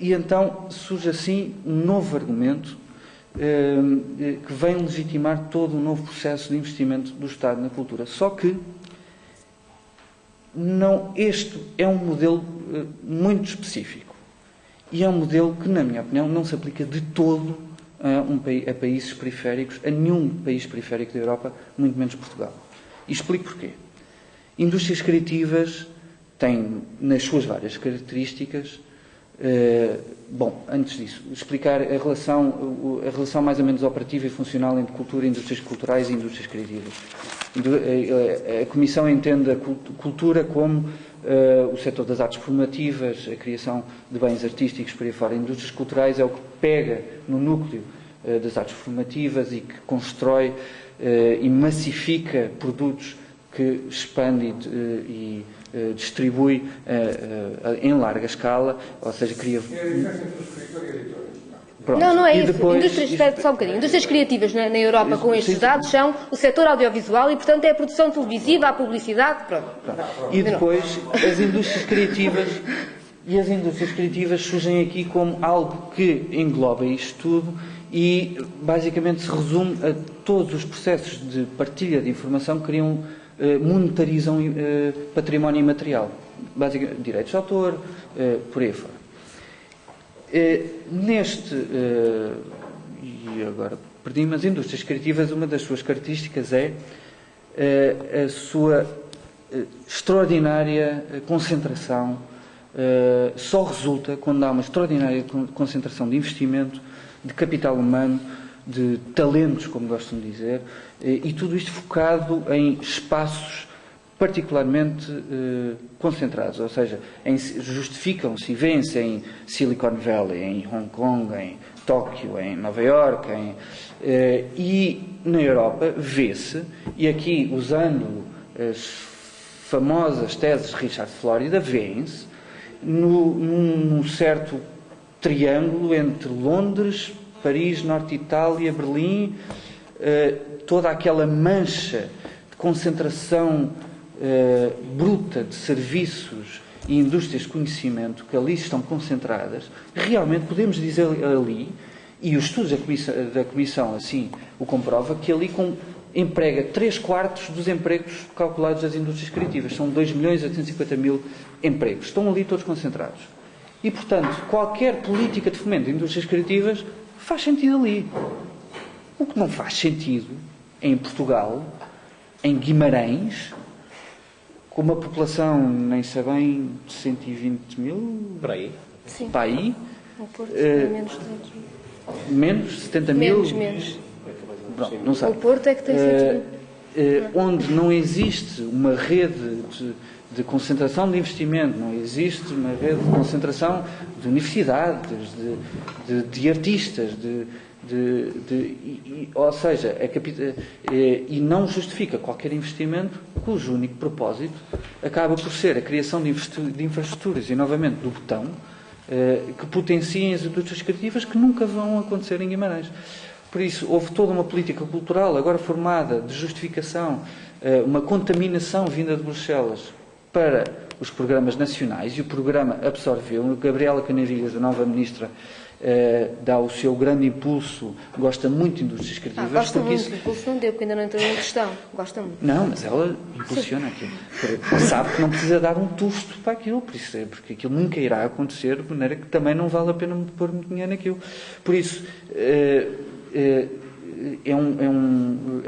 e então surge assim um novo argumento que vem legitimar todo um novo processo de investimento do Estado na cultura. Só que este é um modelo muito específico e é um modelo que, na minha opinião, não se aplica de todo a países periféricos, a nenhum país periférico da Europa, muito menos Portugal. E explico porquê. Indústrias criativas têm, nas suas várias características, antes disso, explicar a relação mais ou menos operativa e funcional entre cultura, indústrias culturais e indústrias criativas. A Comissão entende a cultura como o setor das artes formativas, a criação de bens artísticos por aí fora. Indústrias culturais é o que pega no núcleo das artes formativas e que constrói e massifica produtos que expande e distribui em larga escala, ou seja, cria... Pronto. Não é e isso. Depois, só um bocadinho. Indústrias criativas na Europa com estes dados são o setor audiovisual e, portanto, é a produção televisiva, a publicidade, pronto. E depois as indústrias criativas surgem aqui como algo que engloba isto tudo e basicamente se resume a todos os processos de partilha de informação que monetarizam património imaterial. Basicamente, direitos de autor, por aí fora. E agora perdi-me, as indústrias criativas, uma das suas características é a sua extraordinária concentração. Só resulta quando há uma extraordinária concentração de investimento, de capital humano, de talentos, como gostam de dizer, e tudo isto focado em espaços particularmente concentrados, ou seja, justificam-se e vêem-se em Silicon Valley, em Hong Kong, em Tóquio, em Nova Iorque, e na Europa vê-se, e aqui usando as famosas teses de Richard Florida, vêem-se num certo triângulo entre Londres, Paris, Norte de Itália, Berlim, toda aquela mancha de concentração bruta de serviços e indústrias de conhecimento que ali estão concentradas, realmente podemos dizer ali, e os estudos da Comissão assim o comprova, que ali emprega 3/4 dos empregos calculados das indústrias criativas. São 2.850.000 empregos. Estão ali todos concentrados. E, portanto, qualquer política de fomento de indústrias criativas faz sentido ali. O que não faz sentido em Portugal, em Guimarães, com uma população, nem sei bem, de 120.000... Por aí. Sim. Para aí. O Porto tem menos de 200 mil. Menos? 70.000? Menos. Pronto, não sei. O Porto é que tem 100 mil. Onde não existe uma rede de concentração de investimento, não existe uma rede de concentração de universidades, de artistas, ou seja, e não justifica qualquer investimento cujo único propósito acaba por ser a criação de infraestruturas, e novamente do botão, que potenciem as indústrias criativas que nunca vão acontecer em Guimarães. Por isso, houve toda uma política cultural agora formada de justificação, uma contaminação vinda de Bruxelas para os programas nacionais, e o programa absorveu. Gabriela Canavilhas, a nova ministra, dá o seu grande impulso, gosta muito de indústrias criativas. Gosta muito, impulso não deu, porque ainda não entrou em questão. Gosta muito. Não, mas ela impulsiona aquilo. Sabe que não precisa dar um tusto para aquilo, porque aquilo nunca irá acontecer, de maneira que também não vale a pena pôr muito dinheiro naquilo. Por isso, é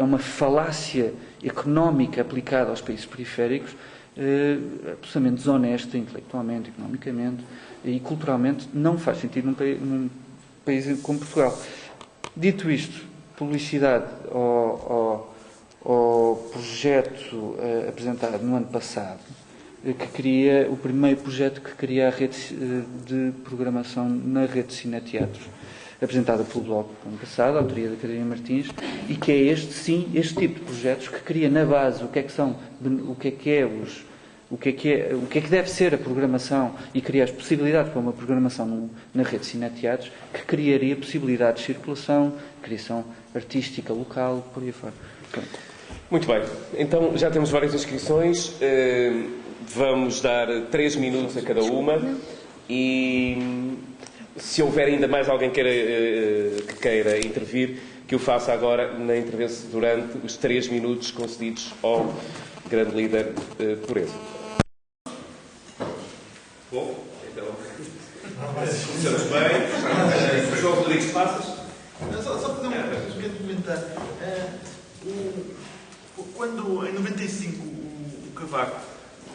uma falácia económica aplicada aos países periféricos, absolutamente desonesta intelectualmente, economicamente e culturalmente. Não faz sentido num país como Portugal. Dito isto, publicidade ao projeto apresentado no ano passado, o primeiro projeto que cria a rede de programação na rede de cineteatros, apresentada pelo Bloco no ano passado, a autoria da Catarina Martins, e que é este tipo de projetos que cria na base o que é que deve ser a programação e cria as possibilidades para uma programação na rede de cineteatros, que criaria possibilidades de circulação, criação artística local, por aí fora. Muito bem. Então, já temos várias inscrições. Vamos dar 3 minutos a cada uma. E se houver ainda mais alguém que queira intervir, que o faça agora durante os 3 minutos concedidos ao grande líder Pureza. Bom, então, começamos bem. João Rodrigues Passas. Só fazer um pequeno comentário. Quando, em 95, o Cavaco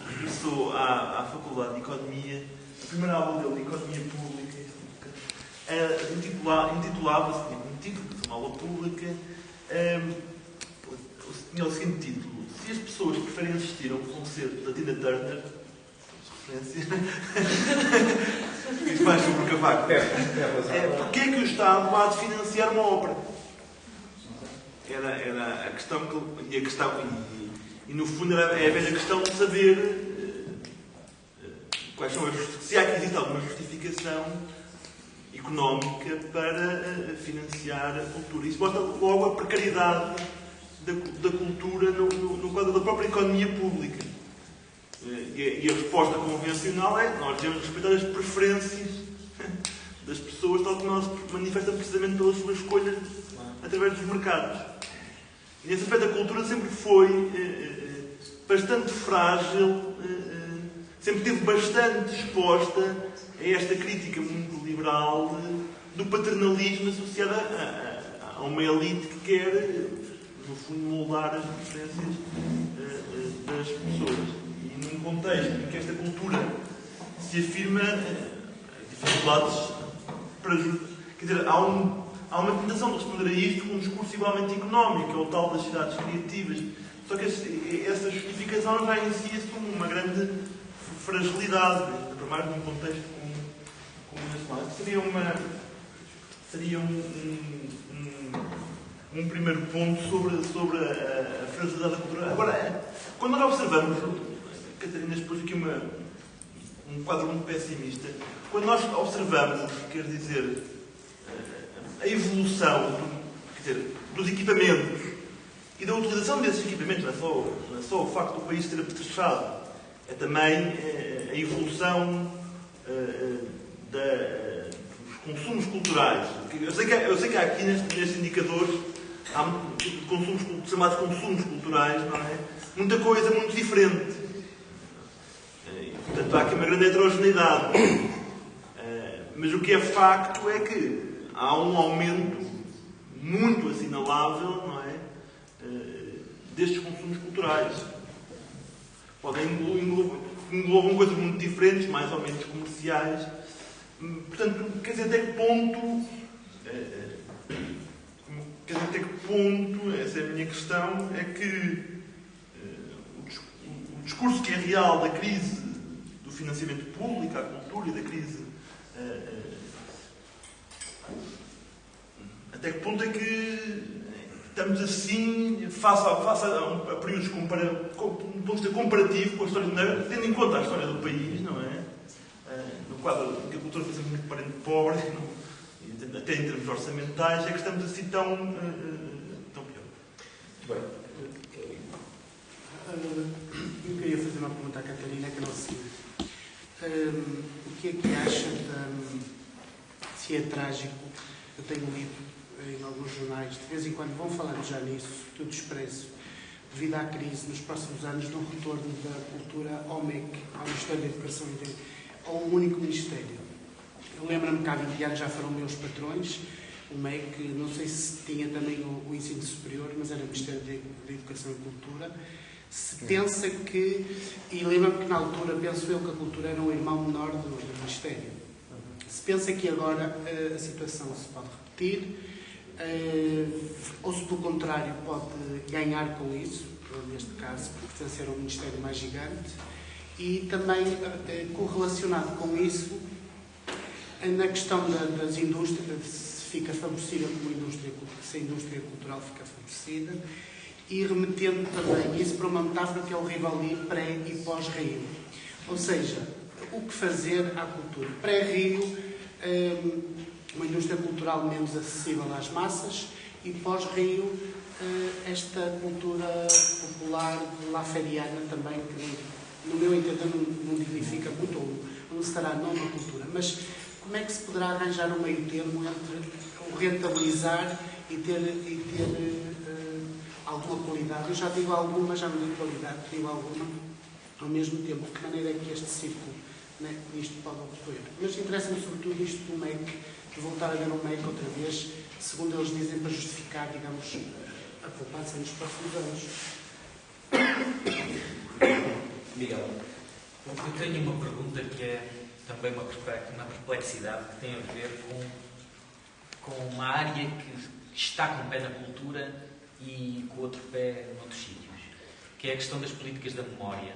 regressou à Faculdade de Economia, a primeira aula dele de Economia Pública intitulava-se, um título, uma aula pública, tinha o seguinte título: se as pessoas preferem assistir a um concerto da Tina Turner, referência, diz mais sobre o Cavaco, porque é que o Estado há de financiar uma ópera? Era a questão e no fundo é a velha questão de saber quais são se há que existe alguma justificação económica para financiar a cultura. Isso mostra logo a precariedade da cultura no quadro da própria economia pública. E a resposta convencional é: nós devemos respeitar as preferências das pessoas, tal como elas se manifestam precisamente pelas suas escolhas através dos mercados. E nesse aspecto a cultura sempre foi bastante frágil, sempre esteve bastante exposta a esta crítica muito liberal do paternalismo associado a uma elite que quer, no fundo, moldar as preferências das pessoas. E num contexto em que esta cultura se afirma, dificuldades para ajudar. Quer dizer, há uma tentação de responder a isto com um discurso igualmente económico, que é o tal das cidades criativas. Só que essa justificação já em si assume uma grande fragilidade, para mais num contexto como este. Seria um primeiro ponto sobre a fragilidade da cultura. Agora, quando nós observamos, Catarina expôs aqui um quadro muito pessimista, quando nós observamos, quer dizer, a evolução dos equipamentos e da utilização desses equipamentos, não é só o facto do país ter apetrechado, é também a evolução dos consumos culturais. Eu sei que há aqui nestes indicadores, há chamados consumos culturais, não é? Muita coisa muito diferente. Portanto, há aqui uma grande heterogeneidade. Mas o que é facto é que há um aumento muito assinalável, não é, destes consumos culturais. Englobam coisas muito diferentes, mais ou menos comerciais. Portanto, quer dizer, até que ponto, essa é a minha questão, é que o discurso que é real da crise do financiamento público à cultura e da crise, até que ponto é que estamos assim, face a períodos do ponto de vista comparativo com a história, tendo em conta a história do país, não é? No quadro em que a cultura foi sempre muito parente pobre, até em termos orçamentais, é que estamos assim tão pior. Muito bem. Eu queria fazer uma pergunta à Catarina, que é o seguinte: o que é que acha se é trágico. Eu tenho lido em alguns jornais, de vez em quando vão falando já nisso, tudo expresso, devido à crise, nos próximos anos, no retorno da cultura ao MEC, ao Ministério da Educação e ao único Ministério. Eu lembro-me que há 20 anos já foram meus patrões, o MEC, não sei se tinha também o ensino superior, mas era o Ministério da Educação e Cultura. Se pensa que, e lembro-me que na altura, penso eu que a cultura era um irmão menor do Ministério. Se pensa que agora a situação se pode repetir, ou se pelo contrário pode ganhar com isso, neste caso, pertencer a um Ministério mais gigante, e também correlacionado com isso, na questão das indústrias, se fica favorecida como indústria, se a indústria cultural fica favorecida, e remetendo também isso para uma metáfora que é o Rivali pré e pós-Rio. Ou seja, o que fazer à cultura? Pré-Rio, uma indústria cultural menos acessível às massas, e pós-Rio, esta cultura popular laferiana também, que no meu entender não dignifica muito, ou não será nova cultura. Mas como é que se poderá arranjar um meio termo entre o rentabilizar e ter alguma qualidade? Eu já digo alguma, já não digo qualidade, digo alguma ao mesmo tempo. De que maneira é que este círculo, né, isto pode ocorrer? Mas interessa-me sobretudo isto do MEC, de voltar a ver um MEC outra vez, segundo eles dizem, para justificar, digamos, a poupança nos próximos anos. Miguel, eu tenho uma pergunta que é também uma perplexidade, que tem a ver com uma área que está com o pé na cultura e com o outro pé noutros sítios, que é a questão das políticas da memória.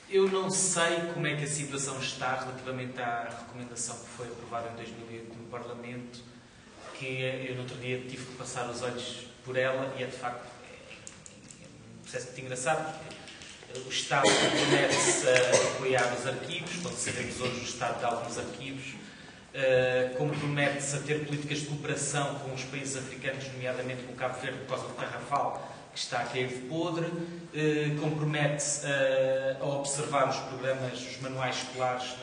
Eu não sei como é que a situação está relativamente à recomendação que foi aprovada em 2008 no Parlamento, que eu no outro dia tive que passar os olhos por ela, e é de facto um processo muito engraçado, porque o Estado compromete-se a apoiar os arquivos, quando sabemos hoje o estado de alguns arquivos, compromete-se a ter políticas de cooperação com os países africanos, nomeadamente com o Cabo Verde, por causa do Tarrafal, que está a cair de podre, compromete-se a observar os programas, os manuais escolares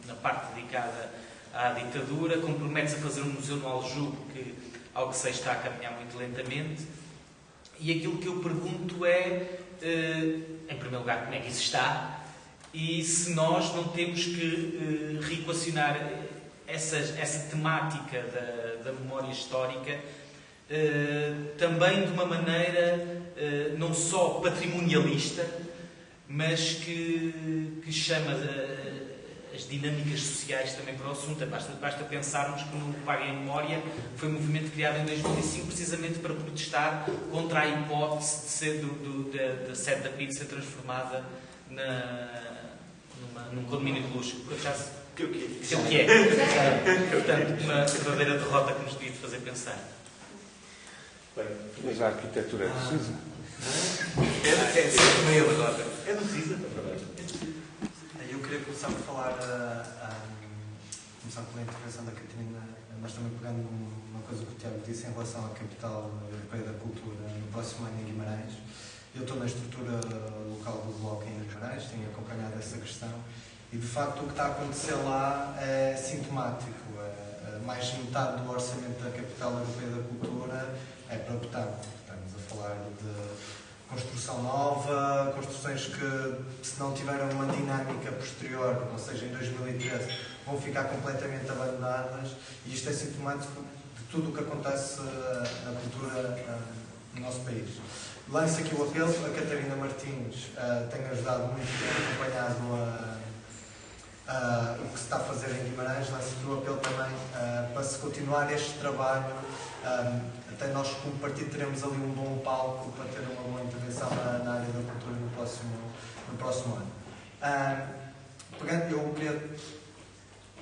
na parte dedicada à ditadura, compromete-se a fazer um museu no Aljube, que, ao que sei, está a caminhar muito lentamente. E aquilo que eu pergunto é, em primeiro lugar, como é que isso está, e se nós não temos que reequacionar essa temática da memória histórica também de uma maneira não só patrimonialista, mas que chama as dinâmicas sociais também para o assunto. Basta pensarmos que no Paguem em Memória foi um movimento criado em 2005 precisamente para protestar contra a hipótese da sede da PIDE ser transformada num condomínio de luxo. Que o que é? Portanto, uma verdadeira derrota que nos devia fazer pensar. Bem, mas a arquitetura é precisa. É sempre meio derrota. É não precisa. Eu queria começar por falar, começar pela intervenção da Catarina, mas também pegando numa coisa que o Tiago disse em relação à capital europeia da cultura no próximo ano em Guimarães. Eu estou na estrutura local do Bloco em Guimarães, tenho acompanhado essa questão e, de facto, o que está a acontecer lá é sintomático. Mais de metade do orçamento da capital europeia da cultura é para Betão. Estamos a falar de construção nova, construções que, se não tiverem uma dinâmica posterior, ou seja, em 2013, vão ficar completamente abandonadas, e isto é sintomático de tudo o que acontece na cultura no nosso país. Lanço aqui o apelo, a Catarina Martins tem ajudado muito, tem acompanhado o que se está a fazer em Guimarães. Lanço aqui o apelo também para se continuar este trabalho. Até nós, como partido, teremos ali um bom palco para ter uma boa intervenção na área da cultura no próximo ano. Eu queria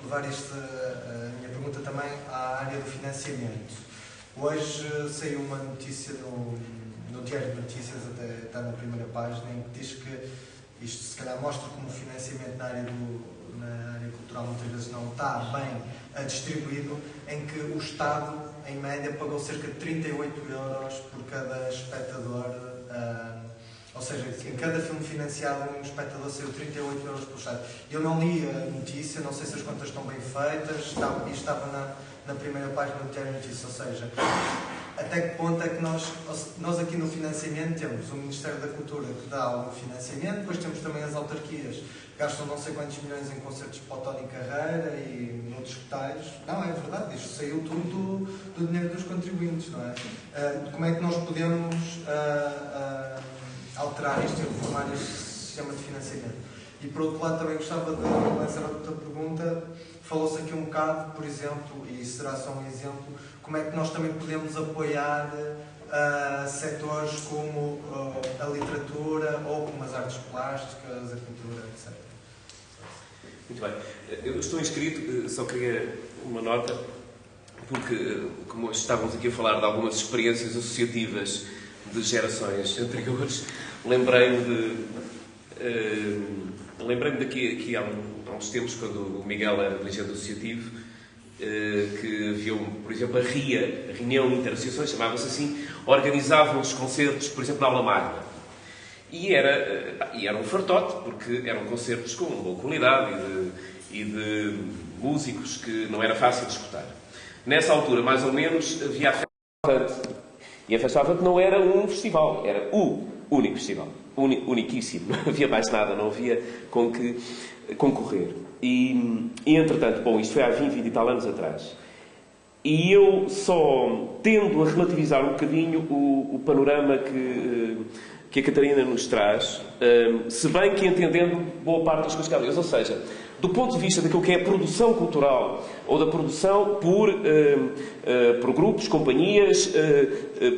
levar a minha pergunta também à área do financiamento. Hoje saiu uma notícia no Diário de Notícias, até está na primeira página, em que diz que isto se calhar mostra como o financiamento na área cultural muitas vezes não está bem distribuído, em que o Estado, em média, pagou cerca de 38 € por cada espectador, ou seja, em cada filme financiado um espectador saiu 38 euros por chat. Eu não li a notícia, não sei se as contas estão bem feitas, estava na primeira página do Diário de Notícias, ou seja, até que ponto é que nós aqui no financiamento temos o Ministério da Cultura que dá algum financiamento, depois temos também as autarquias que gastam não sei quantos milhões em concertos para o Tony Carreira e noutros retalhos. Não, é verdade, isto saiu tudo do dinheiro dos contribuintes, não é? Como é que nós podemos alterar isto e reformar este sistema de financiamento? E por outro lado também gostava de lançar outra pergunta. Falou-se aqui um bocado, por exemplo, e será só um exemplo, como é que nós também podemos apoiar setores como a literatura ou como as artes plásticas, a cultura, etc. Muito bem. Eu estou inscrito, só queria uma nota, porque como estávamos aqui a falar de algumas experiências associativas de gerações anteriores, lembrei-me daqui há uns tempos, quando o Miguel era dirigente associativo, que havia, por exemplo, a RIA, a Reunião Interassociações, chamava-se assim, organizavam os concertos, por exemplo, na Aula Magna. E era um fartote, porque eram concertos com boa qualidade e de músicos que não era fácil de escutar. Nessa altura, mais ou menos, havia a Festa Avante. E a Festa Avante não era um festival, era o único festival. Uniquíssimo. Não havia mais nada, não havia com que concorrer. E entretanto, bom, isto foi há 20 e tal anos atrás. E eu só tendo a relativizar um bocadinho o panorama que a Catarina nos traz, se bem que entendendo boa parte das coisas que ela diz. Ou seja, do ponto de vista daquilo que é a produção cultural ou da produção por grupos, companhias,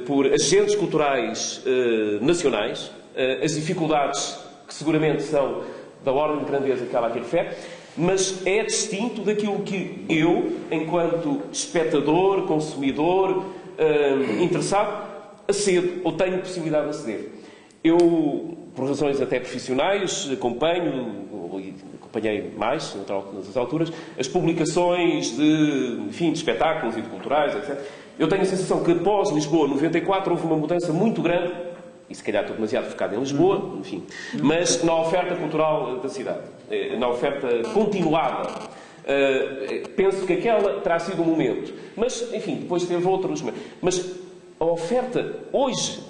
por agentes culturais nacionais, as dificuldades que seguramente são da ordem de grandeza que ela aqui refere, mas é distinto daquilo que eu, enquanto espectador, consumidor, interessado, acedo ou tenho possibilidade de aceder. Eu, por razões até profissionais, acompanhei mais, nessas alturas, as publicações de espetáculos e de culturais, etc. Eu tenho a sensação que após Lisboa 94 houve uma mudança muito grande, e se calhar estou demasiado focado em Lisboa, enfim, mas na oferta cultural da cidade, na oferta continuada. Penso que aquela terá sido um momento. Mas, enfim, depois teve outros. Mas a oferta hoje,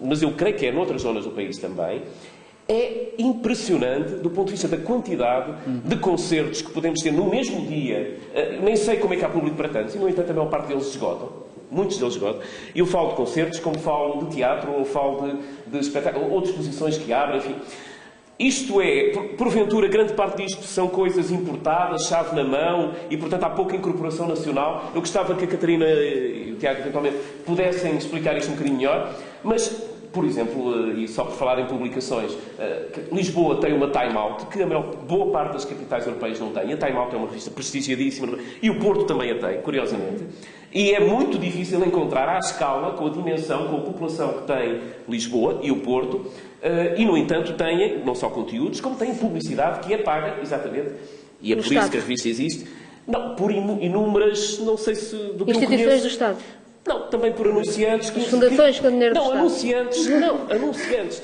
mas eu creio que é noutras zonas do país também, é impressionante do ponto de vista da quantidade de concertos que podemos ter no mesmo dia. Nem sei como é que há público para tantos, e no entanto a maior parte deles esgotam. Muitos deles esgotam. Eu falo de concertos, como falo de teatro, ou falo de espetáculos, ou de exposições que abrem, enfim. Isto é, porventura, grande parte disto são coisas importadas, chave na mão, e, portanto, há pouca incorporação nacional. Eu gostava que a Catarina e o Tiago, eventualmente, pudessem explicar isto um bocadinho melhor, mas, por exemplo, e só por falar em publicações, Lisboa tem uma Time Out, que a boa parte das capitais europeias não tem. A Time Out é uma revista prestigiadíssima, e o Porto também a tem, curiosamente. E é muito difícil encontrar à escala, com a dimensão, com a população que tem Lisboa e o Porto, e, no entanto, têm não só conteúdos, como têm publicidade que é paga, exatamente, e é por isso que a revista existe, não, por inúmeras, não sei se... do que instituições do Estado. Não, também por anunciantes... As fundações com dinheiro do Estado. Anunciantes,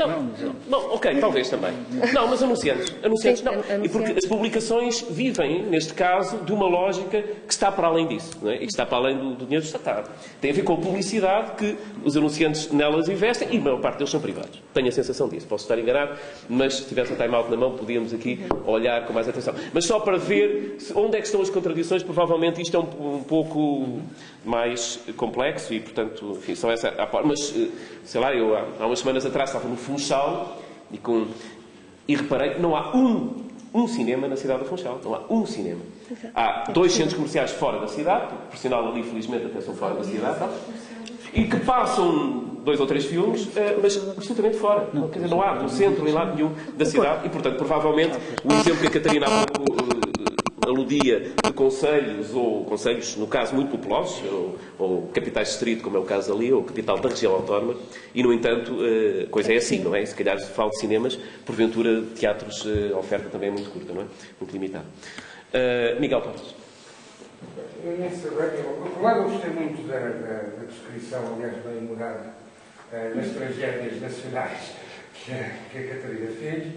não, ok, talvez também. Não, mas anunciantes, Sim, não. E porque as publicações vivem, neste caso, de uma lógica que está para além disso, não é? E que está para além do dinheiro do Estado. Tem a ver com a publicidade que os anunciantes nelas investem, e a maior parte deles são privados. Tenho a sensação disso. Posso estar enganado, mas se tivesse um time-out na mão, podíamos aqui olhar com mais atenção. Mas só para ver onde é que estão as contradições, provavelmente isto é um pouco mais complexo e, portanto, enfim, são essa a parte. Mas, sei lá, eu há umas semanas atrás estava no Funchal e reparei que não há um cinema na cidade do Funchal. Não há um cinema. Há 2 centros comerciais fora da cidade, porque, por sinal, ali, felizmente, até são fora da cidade, tá? E que passam 2 ou 3 filmes, mas absolutamente fora. Quer dizer, não há no centro, em lado nenhum da cidade. E, portanto, provavelmente, o exemplo que a Catarina há pouco aludia de concelhos, ou concelhos, no caso, muito populosos, ou capitais de distrito, como é o caso ali, ou capital da região autónoma, e, no entanto, a coisa é assim, não é? Se calhar se fala de cinemas, porventura, teatros, a oferta também é muito curta, não é? Muito limitada. Miguel Portas. Eu gostei muito da descrição, aliás, bem mudada, das tragédias nacionais que a Catarina fez,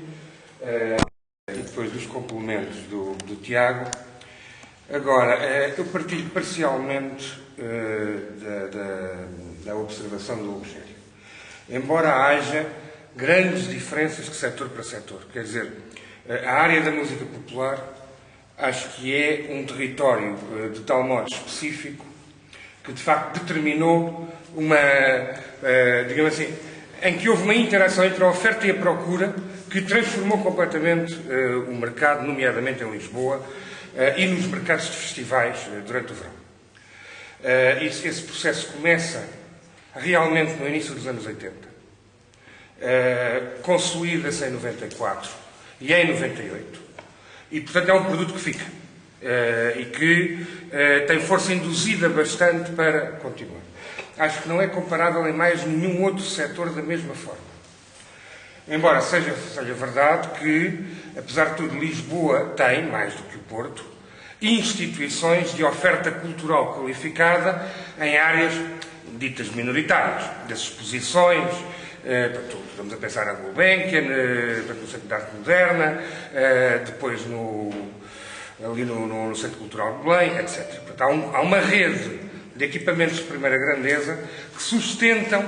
e depois dos complementos do Tiago. Agora, eu partilho parcialmente da observação do Hugo Gélio. Embora haja grandes diferenças de setor para setor. Quer dizer, a área da música popular acho que é um território de tal modo específico que, de facto, determinou uma, digamos assim, em que houve uma interação entre a oferta e a procura que transformou completamente o mercado, nomeadamente em Lisboa, e nos mercados de festivais durante o verão. Esse processo começa realmente no início dos anos 80. Consolida-se em 94 e em 98. E, portanto, é um produto que fica. E que tem força induzida bastante para continuar. Acho que não é comparável em mais nenhum outro setor da mesma forma. Embora seja verdade que, apesar de tudo, Lisboa tem, mais do que o Porto, instituições de oferta cultural qualificada em áreas ditas minoritárias, das exposições, estamos a pensar na Gulbenkian, no Centro de Arte Moderna, depois ali no Centro Cultural de Belém, etc. Portanto, há uma rede de equipamentos de primeira grandeza que sustentam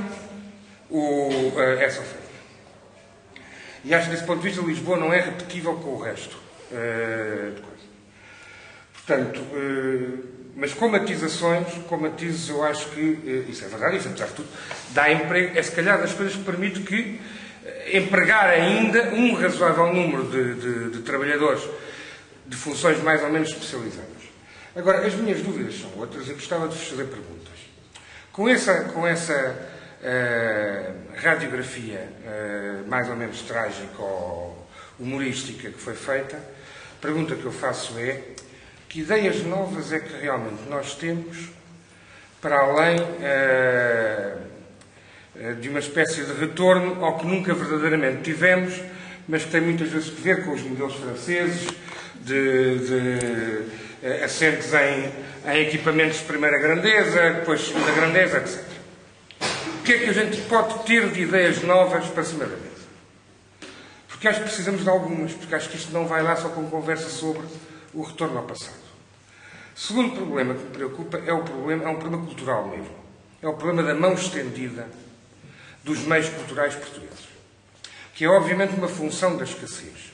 essa oferta. E acho que, desse ponto de vista, Lisboa não é repetível com o resto de coisa. Portanto, mas com matizações, eu acho que, isso é verdade, isso apesar de tudo, dá emprego, é se calhar das coisas que permite que empregar ainda um razoável número de trabalhadores de funções mais ou menos especializadas. Agora, as minhas dúvidas são outras e gostava de vos fazer perguntas. Com essa radiografia mais ou menos trágica ou humorística que foi feita, a pergunta que eu faço é: que ideias novas é que realmente nós temos para além de uma espécie de retorno ao que nunca verdadeiramente tivemos, mas que tem muitas vezes que ver com os modelos franceses, assentes em equipamentos de primeira grandeza, depois de segunda grandeza, etc. O que é que a gente pode ter de ideias novas para cima da mesa? Porque acho que precisamos de algumas, porque acho que isto não vai lá só com conversa sobre o retorno ao passado. O segundo problema que me preocupa é um problema cultural mesmo. É o problema da mão estendida dos meios culturais portugueses, que é obviamente uma função da escassez.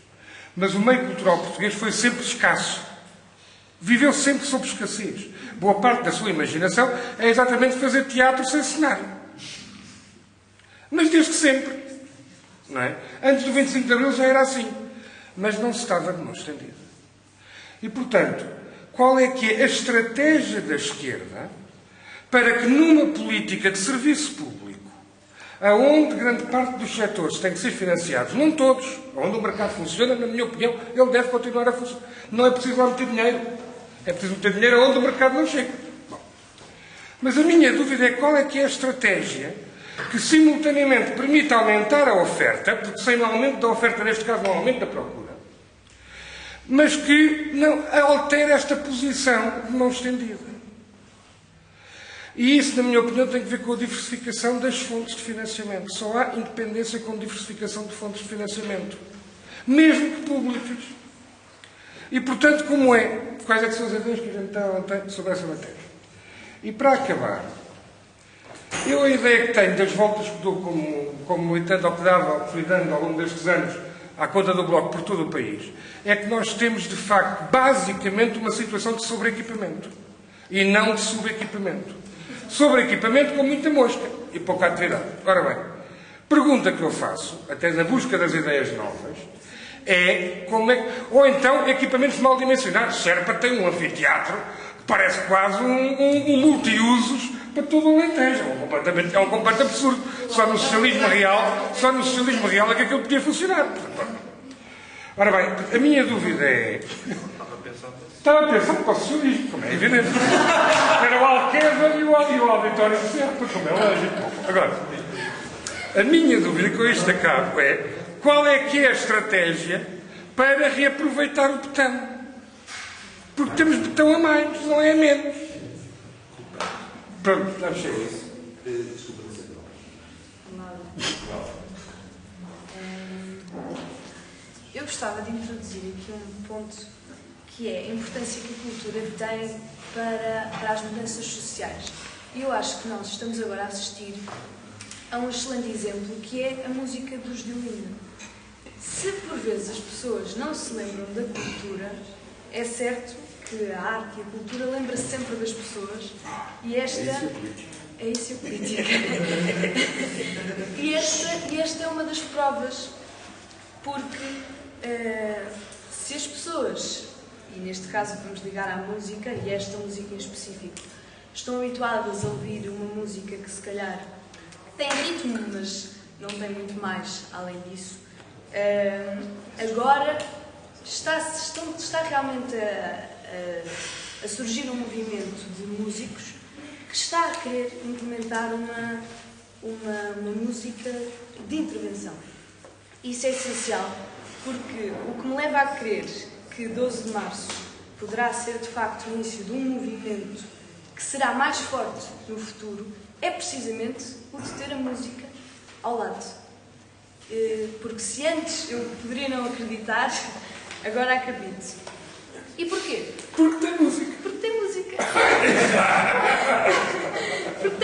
Mas o meio cultural português foi sempre escasso. Viveu sempre sob escassez. Boa parte da sua imaginação é exatamente fazer teatro sem cenário. Mas desde sempre. Não é? Antes do 25 de Abril já era assim. Mas não se estava de mão estendida. E, portanto, qual é que é a estratégia da esquerda para que numa política de serviço público, aonde grande parte dos setores têm que ser financiados, não todos, onde o mercado funciona, na minha opinião, ele deve continuar a funcionar. Não é preciso lá meter dinheiro. É preciso meter dinheiro aonde o mercado não chega. Bom, mas a minha dúvida é qual é que é a estratégia que simultaneamente permite aumentar a oferta, porque sem o aumento da oferta, neste caso, não aumento da procura, mas que não altere esta posição de mão estendida. E isso, na minha opinião, tem que ver com a diversificação das fontes de financiamento. Só há independência com diversificação de fontes de financiamento, mesmo que públicas. E, portanto, como é? Quais é que são as ideias que a gente tem sobre essa matéria? E, para acabar, eu a ideia que tenho das voltas que dou como militante, ou que dava, fui dando ao longo destes anos, à conta do Bloco por todo o país, é que nós temos, de facto, basicamente uma situação de sobreequipamento. E não de subequipamento. Sobreequipamento com muita mosca e pouca atividade. Ora bem, pergunta que eu faço, até na busca das ideias novas, é como é que... Ou então, equipamentos mal dimensionados. Serpa tem um anfiteatro que parece quase um multiusos para todo o Alentejo. É um completo absurdo. Só no socialismo real é que aquilo podia funcionar. Ora bem, a minha dúvida é... Estava a pensar para o socialismo, como é evidente. Era o Alqueva e o auditório de Serpa, como é lógico. Agora, a minha dúvida com isto acabo é qual é que é a estratégia para reaproveitar o betão. Porque temos betão a mais, não é a menos. Pronto, já chega isso. Desculpa, não sei. gostava de introduzir aqui um ponto que é a importância que a cultura tem para as mudanças sociais. E eu acho que nós estamos agora a assistir a um excelente exemplo, que é a música dos de Olinda. Se por vezes as pessoas não se lembram da cultura, é certo que a arte e a cultura lembra-se sempre das pessoas, e esta... É isso a política. E esta é uma das provas, porque se as pessoas, e neste caso vamos ligar à música, e esta música em específico, estão habituadas a ouvir uma música que se calhar tem ritmo, mas não tem muito mais além disso, agora está realmente a surgir um movimento de músicos que está a querer implementar uma música de intervenção. Isso é essencial, porque o que me leva a crer que 12 de março poderá ser de facto o início de um movimento que será mais forte no futuro é precisamente o de ter a música ao lado. Porque se antes eu poderia não acreditar, agora acredito. E porquê? Porque tem música. Porque tem música. Porque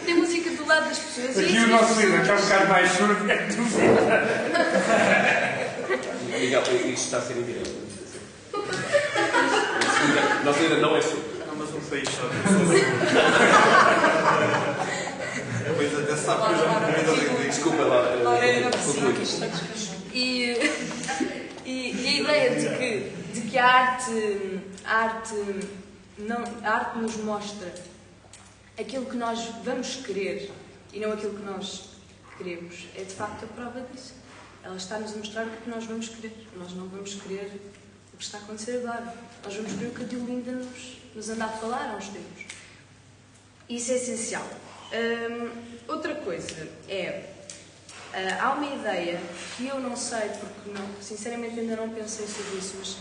tem música do lado das pessoas. Aqui o nosso líder está um bocado mais surdo que a dúvida. Miguel, isto está a ser indireto. Nosso líder não é surdo. Não, mas um país só. Depois até sabe que eu já me convido. Desculpa lá. E a ideia de que a arte nos mostra aquilo que nós vamos querer e não aquilo que nós queremos, é de facto a prova disso. Ela está-nos a mostrar o que nós vamos querer. Nós não vamos querer o que está a acontecer agora. Nós vamos querer o que a Diolinda nos anda a falar há uns tempos. Isso é essencial. Outra coisa é... há uma ideia que eu não sei, porque sinceramente ainda não pensei sobre isso, mas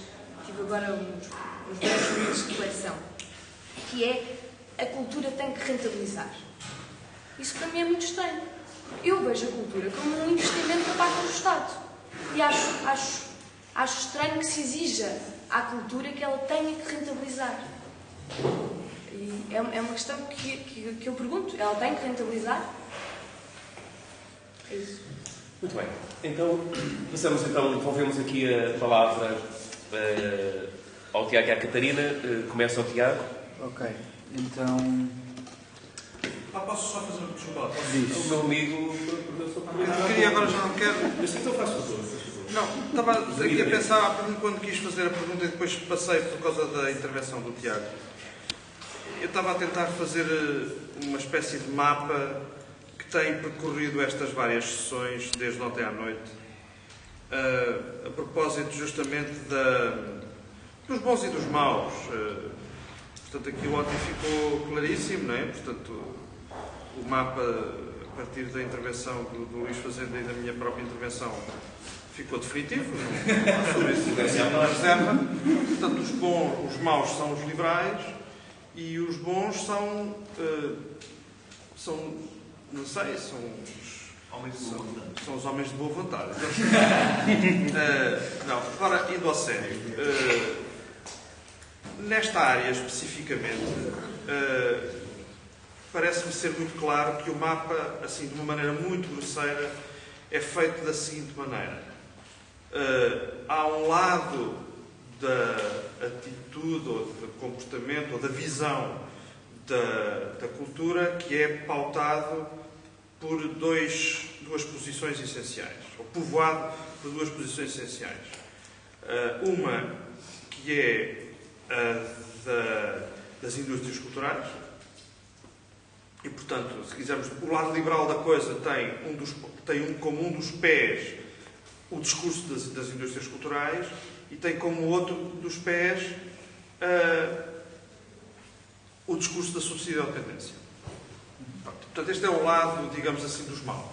tive agora uns bons minutos de reflexão, que é a cultura tem que rentabilizar. Isso para mim é muito estranho. Eu vejo a cultura como um investimento da parte do Estado. E acho estranho que se exija à cultura que ela tenha que rentabilizar. E é uma questão que eu pergunto. Ela tem que rentabilizar? É isso. Muito bem. Então, devolvemos aqui a palavra ao Tiago e à Catarina. Começa o Tiago. Ok. Então... posso só fazer uma desculpa? O meu amigo... Eu queria, agora já não quero... Mas então faz favor. Não, estava aqui a pensar, quando quis fazer a pergunta e depois passei por causa da intervenção do Tiago. Eu estava a tentar fazer uma espécie de mapa que tem percorrido estas várias sessões desde ontem à noite, a propósito justamente dos bons e dos maus. Portanto, aqui ontem ficou claríssimo, não é? Portanto, o mapa, a partir da intervenção do Luís Fazenda e da minha própria intervenção, ficou definitivo. Não sobre isso não reserva. Portanto, os maus são os liberais e os bons são não sei, são os homens de boa vontade. Não, agora, indo ao sério, nesta área especificamente, parece-me ser muito claro que o mapa, assim, de uma maneira muito grosseira, é feito da seguinte maneira. Há um lado da atitude, ou do comportamento, ou da visão da cultura que é pautado por duas posições essenciais, ou povoado por duas posições essenciais. Uma que é a das indústrias culturais, e, portanto, se quisermos, o lado liberal da coisa tem como um dos pés o discurso das indústrias culturais e tem como outro dos pés o discurso da subsidiodependência. Portanto, este é o lado, digamos assim, dos maus.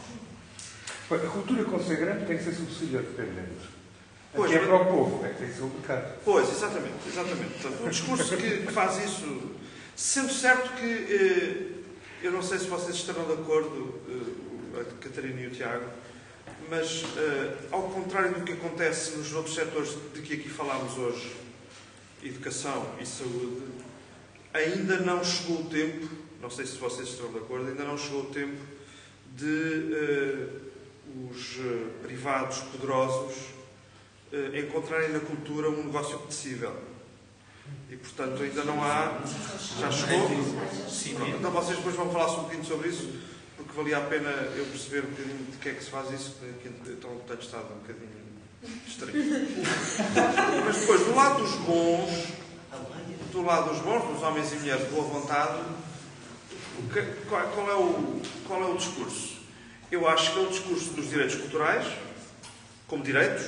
A cultura consagrante tem que ser subsidiodependente. Pois, é para o povo, é que tem que ser o mercado. Pois, exatamente. Portanto, o discurso que faz isso, sendo certo que eu não sei se vocês estarão de acordo, a Catarina e o Tiago, Mas, ao contrário do que acontece nos outros setores de que aqui falámos hoje, educação e saúde, ainda não chegou o tempo, não sei se vocês estão de acordo, ainda não chegou o tempo de os privados poderosos encontrarem na cultura um negócio apetecível. E, portanto, ainda não há... Já chegou? Pronto, então vocês depois vão falar um bocadinho sobre isso, porque valia a pena eu perceber um bocadinho de que é que se faz isso, que então o texto estava um bocadinho estranho. Mas depois, do lado dos bons, dos homens e mulheres de boa vontade, qual é o discurso? Eu acho que é o discurso dos direitos culturais, como direitos,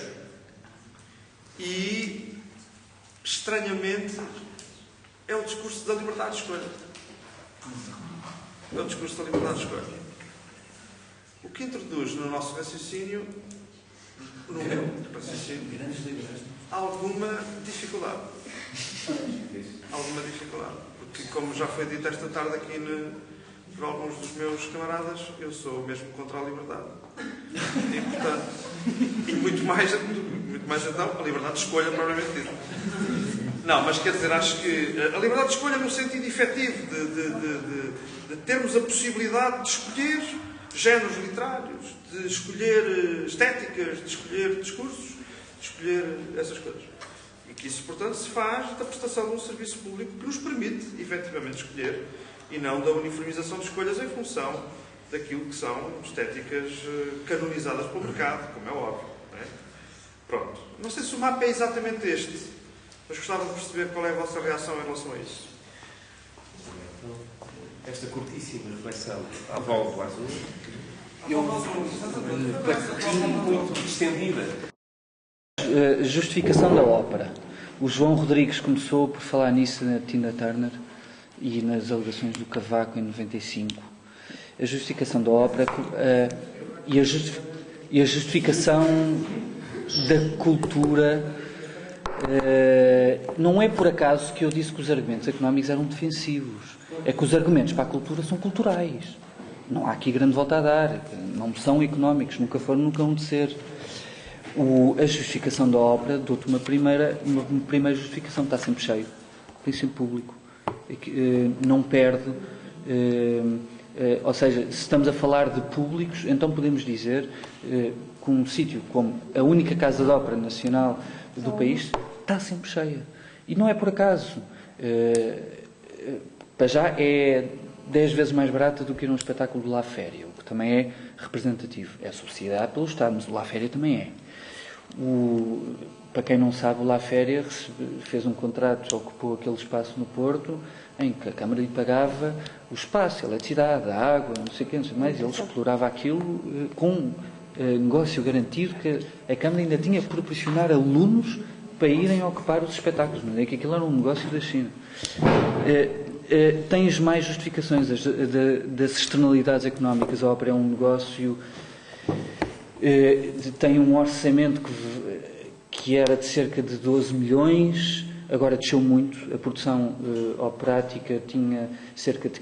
e, estranhamente, é o discurso da liberdade de escolha. É o discurso da liberdade de escolha. O que introduz no nosso raciocínio, no meu raciocínio, alguma dificuldade. Alguma dificuldade. Porque, como já foi dito esta tarde aqui por alguns dos meus camaradas, eu sou mesmo contra a liberdade. E, portanto, muito mais então, a liberdade de escolha, propriamente dito. Não, mas quer dizer, acho que a liberdade de escolha no sentido efetivo de termos a possibilidade de escolher géneros literários, de escolher estéticas, de escolher discursos, de escolher essas coisas. E que isso, portanto, se faz da prestação de um serviço público que nos permite, efetivamente, escolher e não da uniformização de escolhas em função daquilo que são estéticas canonizadas pelo mercado, como é óbvio. Não é? Pronto. Não sei se o mapa é exatamente este, mas gostava de perceber qual é a vossa reação em relação a isso. Esta curtíssima reflexão à volta do azul, eu muito estendida. Justificação da ópera. O João Rodrigues começou por falar nisso na Tina Turner e nas alegações do Cavaco em 95. A justificação da ópera e a justificação da cultura. Não é por acaso que eu disse que os argumentos económicos eram defensivos. É que os argumentos para a cultura são culturais. Não há aqui grande volta a dar. Não são económicos. Nunca foram, nunca vão de ser. A justificação da ópera, dou-te uma primeira justificação. Está sempre cheio. Tem sempre público. Não perde. Ou seja, se estamos a falar de públicos, então podemos dizer que um sítio como a única casa de ópera nacional do país está sempre cheia. E não é por acaso. Para já é 10 vezes mais barata do que ir a um espetáculo de La Féria, o que também é representativo. É subsidiado pelo Estado, mas o La Féria também é. Para quem não sabe, o La Féria fez um contrato, ocupou aquele espaço no Porto, em que a Câmara lhe pagava o espaço, a eletricidade, a água, não sei o que, não sei mais, e ele explorava aquilo com negócio garantido que a Câmara ainda tinha que proporcionar alunos para irem ocupar os espetáculos, mas é que aquilo era um negócio da China. Tens mais justificações das externalidades económicas. A ópera é um negócio, tem um orçamento que era de cerca de 12 milhões, agora desceu muito. A produção operática tinha cerca de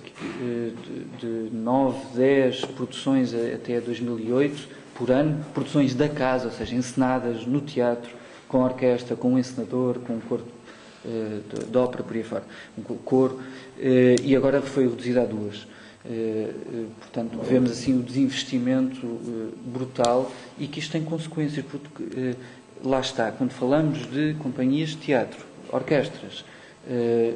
9, 10 produções até 2008 por ano, produções da casa, ou seja, encenadas no teatro, com orquestra, com um encenador, com um coro de ópera, por aí fora, um coro, e agora foi reduzida a 2. Portanto, vemos assim o desinvestimento brutal e que isto tem consequências, porque lá está, quando falamos de companhias de teatro, orquestras,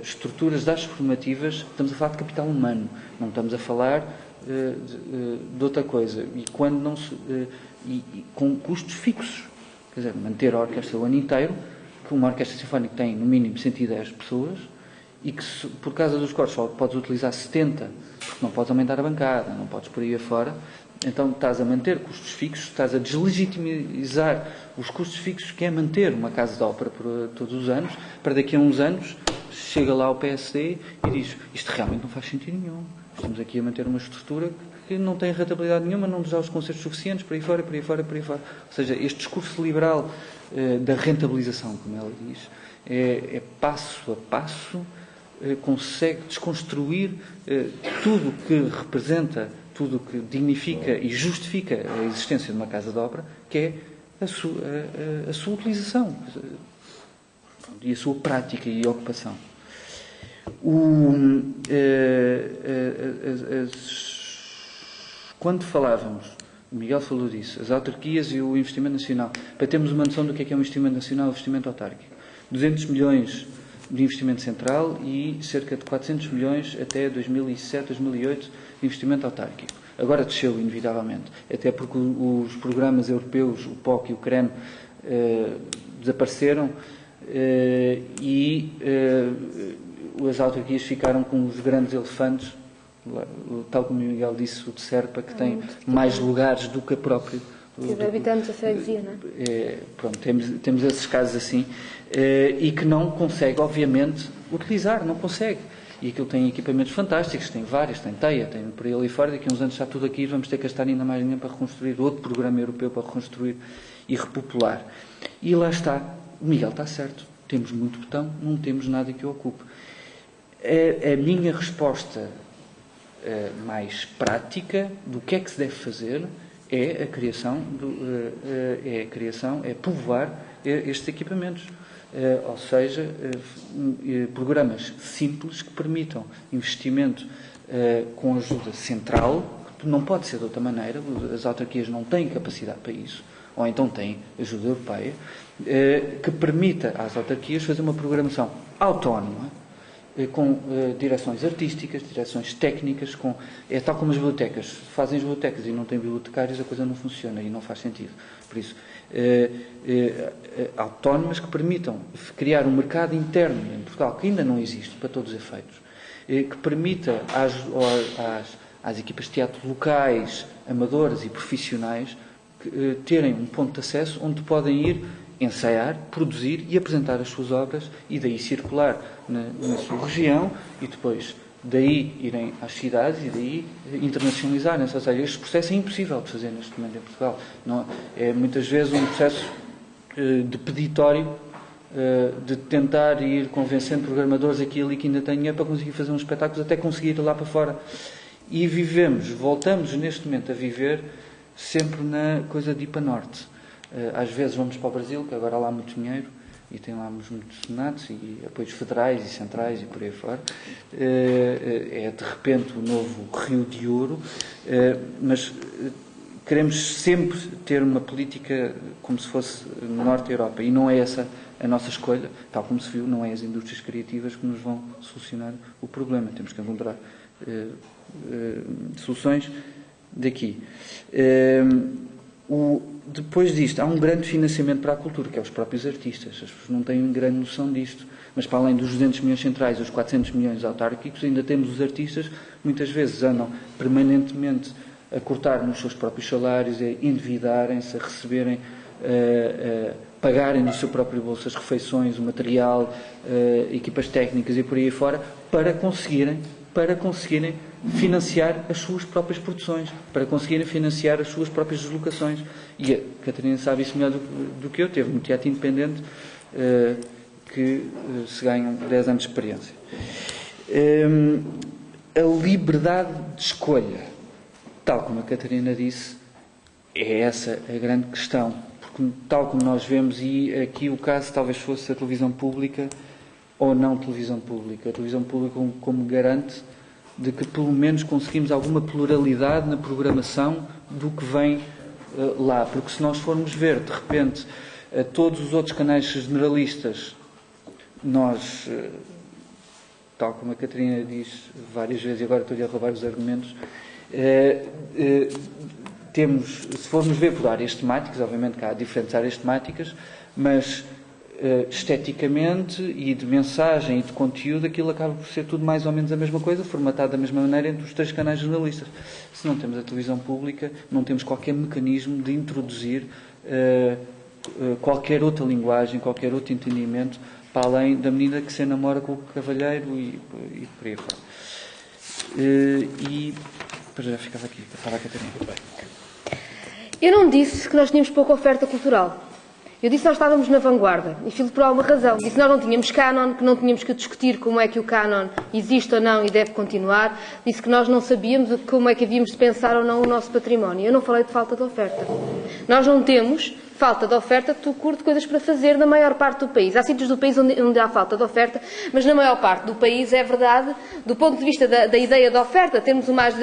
estruturas de artes formativas, estamos a falar de capital humano, não estamos a falar de outra coisa, e quando não se, com custos fixos, quer dizer, manter a orquestra o ano inteiro, que uma orquestra sinfónica tem no mínimo 110 pessoas, e que por causa dos cortes só podes utilizar 70, porque não podes aumentar a bancada, não podes por aí afora, então estás a manter custos fixos, estás a deslegitimizar os custos fixos que é manter uma casa de ópera por todos os anos, para daqui a uns anos chega lá o PSD e diz, isto realmente não faz sentido nenhum, estamos aqui a manter uma estrutura que não tem rentabilidade nenhuma, não nos dá os concertos suficientes, por aí fora, por aí fora, por aí fora. Ou seja, este discurso liberal da rentabilização, como ela diz, é passo a passo, consegue desconstruir tudo o que representa, tudo o que dignifica e justifica a existência de uma casa de ópera, que é a sua utilização e a sua prática e ocupação. Quando falávamos, o Miguel falou disso, as autarquias e o investimento nacional, para termos uma noção do que é um investimento nacional e um investimento autárquico. 200 milhões de investimento central e cerca de 400 milhões até 2007, 2008 de investimento autárquico. Agora desceu, inevitavelmente, até porque os programas europeus, o POC e o CREM, desapareceram e as autarquias ficaram com os grandes elefantes, tal como o Miguel disse, o de Serpa, que tem mais lugares do que a própria. Habitantes da freguesia, não é? Pronto, temos esses casos assim, e que não consegue, obviamente, utilizar, não consegue. E aquilo tem equipamentos fantásticos, tem vários, tem teia, tem por aí ali fora, daqui a uns anos está tudo aqui, vamos ter que gastar ainda mais dinheiro para reconstruir outro programa europeu para reconstruir e repopular. E lá está, o Miguel está certo, temos muito botão, não temos nada que o ocupe. A minha resposta mais prática do que é que se deve fazer é a criação, é povoar estes equipamentos. Ou seja, programas simples que permitam investimento com ajuda central, que não pode ser de outra maneira, as autarquias não têm capacidade para isso, ou então têm ajuda europeia, que permita às autarquias fazer uma programação autónoma, com direções artísticas, direções técnicas, é tal como as bibliotecas. Se fazem as bibliotecas e não têm bibliotecários, a coisa não funciona e não faz sentido. Por isso, autónomas que permitam criar um mercado interno em Portugal, que ainda não existe para todos os efeitos, que permita às equipas de teatro locais, amadoras e profissionais, terem um ponto de acesso onde podem ir ensaiar, produzir e apresentar as suas obras e daí circular na sua região e depois daí irem às cidades e daí internacionalizarem-se. Ou seja, este processo é impossível de fazer neste momento em Portugal. Não, é muitas vezes um processo de peditório, de tentar ir convencendo programadores aqui e ali que ainda têm dinheiro para conseguir fazer uns espetáculos até conseguir ir lá para fora. E voltamos neste momento a viver sempre na coisa de IPA Norte. Às vezes vamos para o Brasil, que agora há lá muito dinheiro, e tem lá muitos senados e apoios federais e centrais e por aí fora. É de repente o novo Rio de Ouro, mas queremos sempre ter uma política como se fosse no Norte da Europa, e não é essa a nossa escolha, tal como se viu, não é as indústrias criativas que nos vão solucionar o problema. Temos que encontrar soluções daqui. Depois disto, há um grande financiamento para a cultura, que é os próprios artistas. As pessoas não têm grande noção disto. Mas para além dos 200 milhões centrais, os 400 milhões autárquicos, ainda temos os artistas, muitas vezes andam permanentemente a cortar nos seus próprios salários, a endividarem-se, a receberem, pagarem no seu próprio bolso as refeições, o material, equipas técnicas e por aí fora, para conseguirem financiar as suas próprias produções, para conseguirem financiar as suas próprias deslocações. E a Catarina sabe isso melhor do que eu. Teve um teatro independente que se ganham 10 anos de experiência. A liberdade de escolha, tal como a Catarina disse, é essa a grande questão. Porque, tal como nós vemos, e aqui o caso talvez fosse a televisão pública ou não televisão pública. A televisão pública como garante de que pelo menos conseguimos alguma pluralidade na programação do que vem lá. Porque se nós formos ver, de repente, todos os outros canais generalistas, nós, tal como a Catarina diz várias vezes, e agora estou-lhe a roubar os argumentos, temos, se formos ver por áreas temáticas, obviamente que há diferentes áreas temáticas, mas esteticamente e de mensagem e de conteúdo, aquilo acaba por ser tudo mais ou menos a mesma coisa, formatado da mesma maneira entre os 3 canais jornalistas. Se não temos a televisão pública, não temos qualquer mecanismo de introduzir qualquer outra linguagem, qualquer outro entendimento, para além da menina que se namora com o cavalheiro e por aí fora. E depois já ficava aqui, para falar a Catarina. Eu não disse que nós tínhamos pouca oferta cultural. Eu disse que nós estávamos na vanguarda, e filo por alguma razão. Disse que nós não tínhamos cânon, que não tínhamos que discutir como é que o cânon existe ou não e deve continuar. Disse que nós não sabíamos como é que havíamos de pensar ou não o nosso património. Eu não falei de falta de oferta. Nós não temos falta de oferta de curto coisas para fazer na maior parte do país. Há sítios do país onde há falta de oferta, mas na maior parte do país é verdade, do ponto de vista da ideia de oferta, de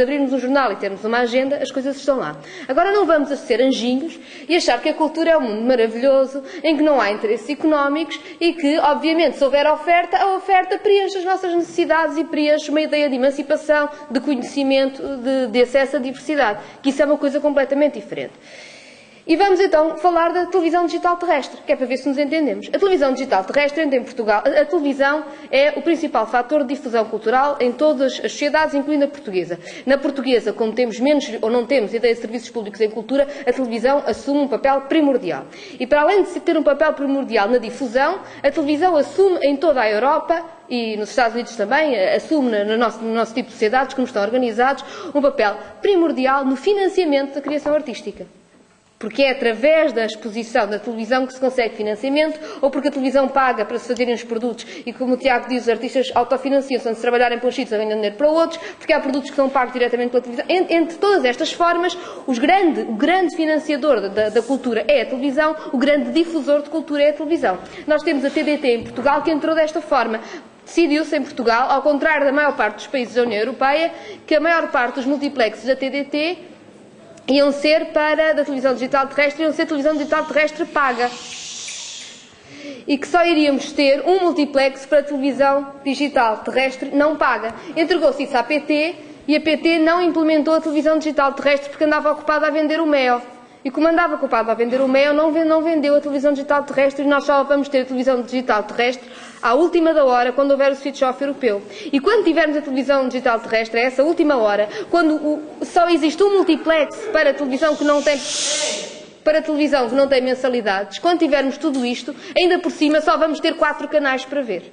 abrirmos um jornal e termos uma agenda, as coisas estão lá. Agora não vamos a ser anjinhos e achar que a cultura é um mundo maravilhoso, em que não há interesses económicos e que, obviamente, se houver oferta, a oferta preenche as nossas necessidades e preenche uma ideia de emancipação, de conhecimento, de acesso à diversidade, que isso é uma coisa completamente diferente. E vamos então falar da televisão digital terrestre, que é para ver se nos entendemos. A televisão digital terrestre, em Portugal, a televisão é o principal fator de difusão cultural em todas as sociedades, incluindo a portuguesa. Na portuguesa, como temos menos ou não temos ideia de serviços públicos em cultura, a televisão assume um papel primordial. E para além de ter um papel primordial na difusão, a televisão assume em toda a Europa e nos Estados Unidos também, assume no nosso tipo de sociedades, como estão organizados, um papel primordial no financiamento da criação artística. Porque é através da exposição da televisão que se consegue financiamento, ou porque a televisão paga para se fazerem os produtos e, como o Tiago diz, os artistas autofinanciam-se de trabalharem para uns sítios a ganhar dinheiro para outros, porque há produtos que são pagos diretamente pela televisão. Entre todas estas formas, o grande financiador da cultura é a televisão, o grande difusor de cultura é a televisão. Nós temos a TDT em Portugal que entrou desta forma. Decidiu-se em Portugal, ao contrário da maior parte dos países da União Europeia, que a maior parte dos multiplexes da TDT iam ser da televisão digital terrestre, iam ser televisão digital terrestre paga. E que só iríamos ter um multiplex para a televisão digital terrestre não paga. Entregou-se isso à PT e a PT não implementou a televisão digital terrestre porque andava ocupada a vender o MEO. E como andava ocupada a vender o MEO, não vendeu a televisão digital terrestre e nós só vamos ter a televisão digital terrestre à última da hora, quando houver o switch-off europeu. E quando tivermos a televisão digital terrestre, a essa última hora, quando só existe um multiplex para a televisão que não tem mensalidades, quando tivermos tudo isto, ainda por cima só vamos ter 4 canais para ver.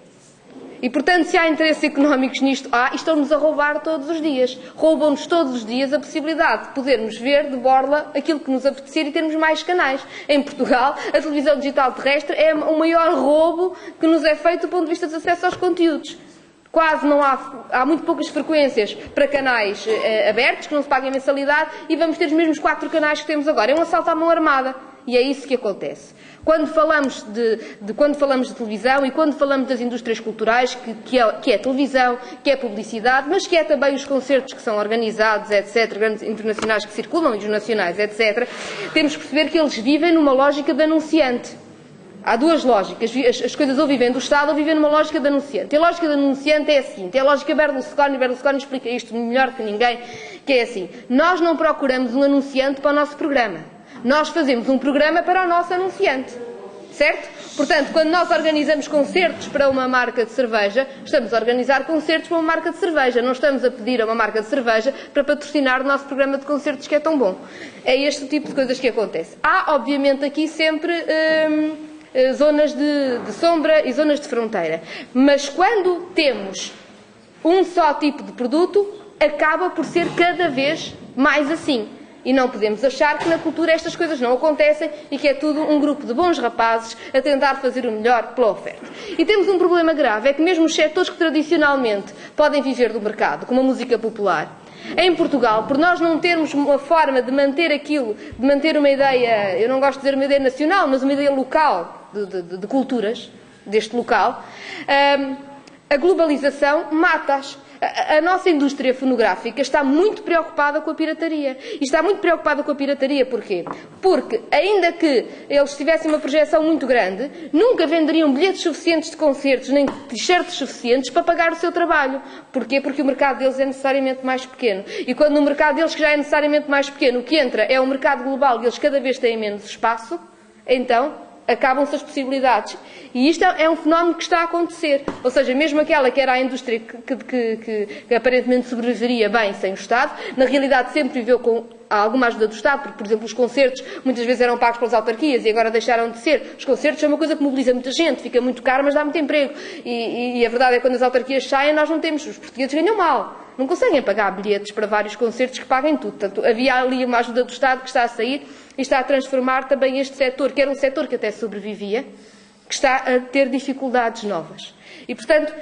E, portanto, se há interesses económicos nisto, estão-nos a roubar todos os dias. Roubam-nos todos os dias a possibilidade de podermos ver de borla aquilo que nos apetecer e termos mais canais. Em Portugal, a televisão digital terrestre é o maior roubo que nos é feito do ponto de vista dos acessos aos conteúdos. Quase não há muito poucas frequências para canais abertos, que não se paguem mensalidade, e vamos ter os mesmos 4 canais que temos agora. É um assalto à mão armada. E é isso que acontece. Quando falamos de televisão e quando falamos das indústrias culturais, que é a televisão, que é a publicidade, mas que é também os concertos que são organizados, etc., grandes internacionais que circulam e os nacionais, etc., temos que perceber que eles vivem numa lógica de anunciante. Há duas lógicas. As coisas ou vivem do Estado ou vivem numa lógica de anunciante. E a lógica de anunciante é a seguinte. É a lógica Berlusconi. Berlusconi explica isto melhor que ninguém, que é assim. Nós não procuramos um anunciante para o nosso programa. Nós fazemos um programa para o nosso anunciante. Certo? Portanto, quando nós organizamos concertos para uma marca de cerveja, estamos a organizar concertos para uma marca de cerveja. Não estamos a pedir a uma marca de cerveja para patrocinar o nosso programa de concertos que é tão bom. É este o tipo de coisas que acontece. Há, obviamente, aqui sempre zonas de sombra e zonas de fronteira. Mas quando temos um só tipo de produto, acaba por ser cada vez mais assim. E não podemos achar que na cultura estas coisas não acontecem e que é tudo um grupo de bons rapazes a tentar fazer o melhor pela oferta. E temos um problema grave, é que mesmo os setores que tradicionalmente podem viver do mercado, como a música popular, em Portugal, por nós não termos uma forma de manter aquilo, de manter uma ideia, eu não gosto de dizer uma ideia nacional, mas uma ideia local, de culturas, deste local, a globalização mata-as. A nossa indústria fonográfica está muito preocupada com a pirataria. E está muito preocupada com a pirataria porquê? Porque, ainda que eles tivessem uma projeção muito grande, nunca venderiam bilhetes suficientes de concertos, nem t-shirts suficientes para pagar o seu trabalho. Porquê? Porque o mercado deles é necessariamente mais pequeno. E quando no mercado deles, que já é necessariamente mais pequeno, o que entra é o mercado global e eles cada vez têm menos espaço, então acabam-se as possibilidades. E isto é um fenómeno que está a acontecer. Ou seja, mesmo aquela que era a indústria que aparentemente sobreviveria bem sem o Estado, na realidade sempre viveu com há alguma ajuda do Estado, porque, por exemplo, os concertos muitas vezes eram pagos pelas autarquias e agora deixaram de ser. Os concertos são uma coisa que mobiliza muita gente, fica muito caro, mas dá muito emprego. E a verdade é que quando as autarquias saem, nós não temos, os portugueses ganham mal. Não conseguem pagar bilhetes para vários concertos que paguem tudo. Portanto, havia ali uma ajuda do Estado que está a sair e está a transformar também este setor, que era um setor que até sobrevivia, que está a ter dificuldades novas. E, portanto,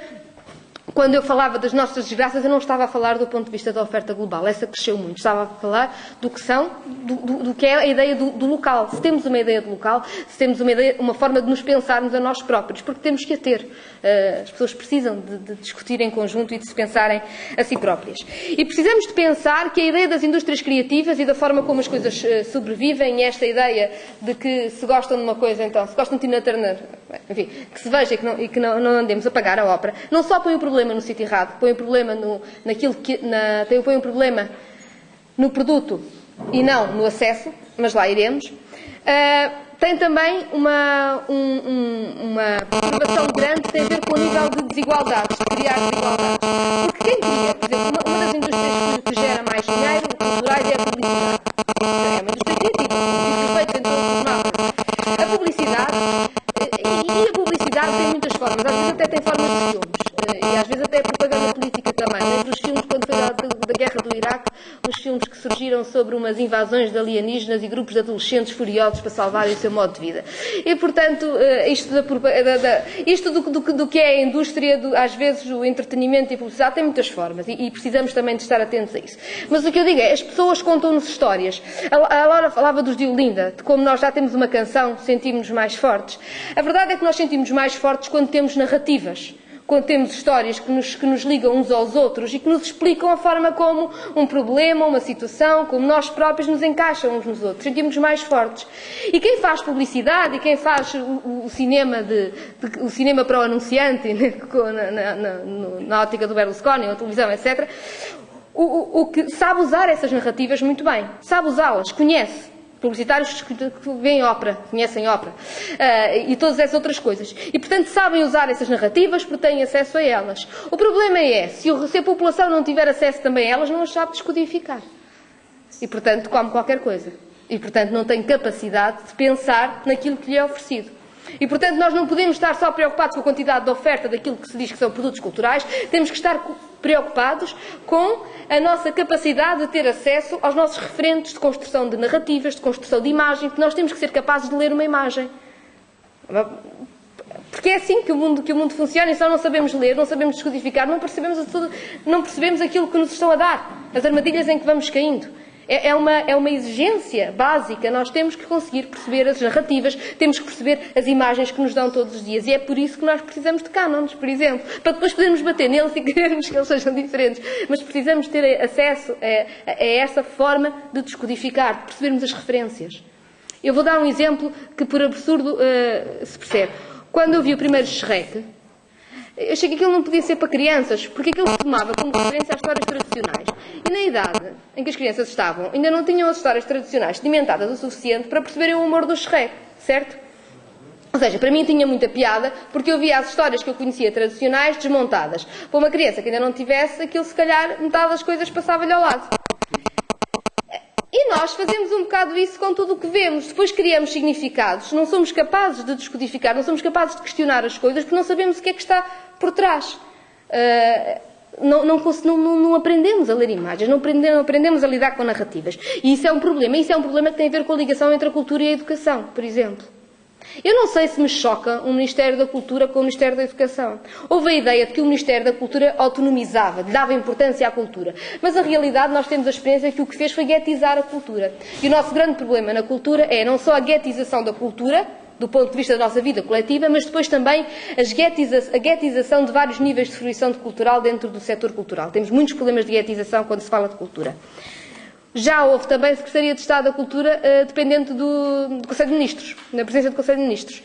quando eu falava das nossas desgraças, eu não estava a falar do ponto de vista da oferta global. Essa cresceu muito. Estava a falar do que é a ideia do local. Se temos uma ideia do local, se temos uma forma de nos pensarmos a nós próprios, porque temos que a ter. As pessoas precisam de discutir em conjunto e de se pensarem a si próprias. E precisamos de pensar que a ideia das indústrias criativas e da forma como as coisas sobrevivem, e esta ideia de que se gostam de uma coisa, então, se gostam de Tina Turner, enfim, que se veja e que não andemos a pagar a ópera, não só põe o problema no sítio errado, põe o problema põe o problema no produto e não no acesso, mas lá iremos. Tem também uma perturbação grande que tem a ver com o nível de desigualdades, de criar desigualdades. Porque quem cria, por exemplo, uma das indústrias que gera mais dinheiro, culturais, é a publicidade. É uma indústria criativa, diz respeito em todos os mapas. A publicidade, e a publicidade tem muitas formas, às vezes até tem formas de filmes, e às vezes até propaganda política também. Entre os filmes, quando foi da guerra do Iraque, os filmes que surgiram sobre umas invasões de alienígenas e grupos de adolescentes furiosos para salvarem o seu modo de vida. E, portanto, isto do que é a indústria, às vezes o entretenimento e a publicidade tem muitas formas e precisamos também de estar atentos a isso. Mas o que eu digo é, as pessoas contam-nos histórias. A Laura falava dos de Olinda, de como nós já temos uma canção, sentimos-nos mais fortes. A verdade é que nós sentimos mais fortes quando temos narrativas, quando temos histórias que nos ligam uns aos outros e que nos explicam a forma como um problema, uma situação, como nós próprios nos encaixam uns nos outros. Sentimos mais fortes. E quem faz publicidade e quem faz o cinema para o anunciante, na ótica do Berlusconi, na televisão, etc., o que sabe usar essas narrativas muito bem. Sabe usá-las, conhece. Publicitários que veem ópera, conhecem ópera, e todas essas outras coisas. E, portanto, sabem usar essas narrativas porque têm acesso a elas. O problema é, se a população não tiver acesso também a elas, não as sabe descodificar. E, portanto, come qualquer coisa. E, portanto, não tem capacidade de pensar naquilo que lhe é oferecido. E, portanto, nós não podemos estar só preocupados com a quantidade de oferta daquilo que se diz que são produtos culturais, temos que estar preocupados com a nossa capacidade de ter acesso aos nossos referentes de construção de narrativas, de construção de imagem, porque nós temos que ser capazes de ler uma imagem. Porque é assim que o mundo funciona, e só não sabemos ler, não sabemos descodificar, não percebemos aquilo que nos estão a dar, as armadilhas em que vamos caindo. É uma exigência básica. Nós temos que conseguir perceber as narrativas, temos que perceber as imagens que nos dão todos os dias. E é por isso que nós precisamos de cânones, por exemplo, para depois podermos bater neles e querermos que eles sejam diferentes. Mas precisamos ter acesso a essa forma de descodificar, de percebermos as referências. Eu vou dar um exemplo que, por absurdo, se percebe. Quando eu vi o primeiro Shrek, eu achei que aquilo não podia ser para crianças, porque aquilo se tomava como referência às histórias tradicionais. E na idade em que as crianças estavam, ainda não tinham as histórias tradicionais sedimentadas o suficiente para perceberem o humor do Shrek, certo? Ou seja, para mim tinha muita piada, porque eu via as histórias que eu conhecia tradicionais desmontadas. Para uma criança que ainda não tivesse, aquilo se calhar metade das coisas passava-lhe ao lado. E nós fazemos um bocado isso com tudo o que vemos. Depois criamos significados. Não somos capazes de descodificar, não somos capazes de questionar as coisas, porque não sabemos o que é que está por trás. Não aprendemos a ler imagens, não aprendemos a lidar com narrativas. E isso é um problema. Isso é um problema que tem a ver com a ligação entre a cultura e a educação, por exemplo. Eu não sei se me choca o Ministério da Cultura com o Ministério da Educação. Houve a ideia de que o Ministério da Cultura autonomizava, dava importância à cultura. Mas, a realidade, nós temos a experiência que o que fez foi guetizar a cultura. E o nosso grande problema na cultura é não só a guetização da cultura, do ponto de vista da nossa vida coletiva, mas depois também a guetização de vários níveis de fruição cultural dentro do setor cultural. Temos muitos problemas de guetização quando se fala de cultura. Já houve também Secretaria de Estado da Cultura dependente do Conselho de Ministros, na presença do Conselho de Ministros.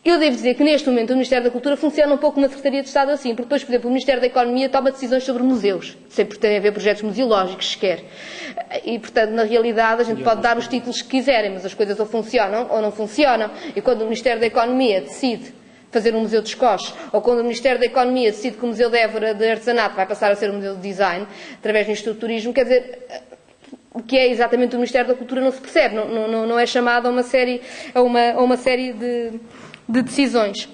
Eu devo dizer que neste momento o Ministério da Cultura funciona um pouco como a Secretaria de Estado assim, porque depois, por exemplo, o Ministério da Economia toma decisões sobre museus, sempre tem a ver projetos museológicos sequer. E, portanto, na realidade, a gente pode dar os títulos que quiserem, mas as coisas ou funcionam ou não funcionam. E quando o Ministério da Economia decide fazer um museu de Escoches, ou quando o Ministério da Economia decide que o Museu de Évora de Artesanato vai passar a ser um museu de design, através do Instituto de Turismo, quer dizer, o que é exatamente o Ministério da Cultura não se percebe, não é chamado a uma série de decisões.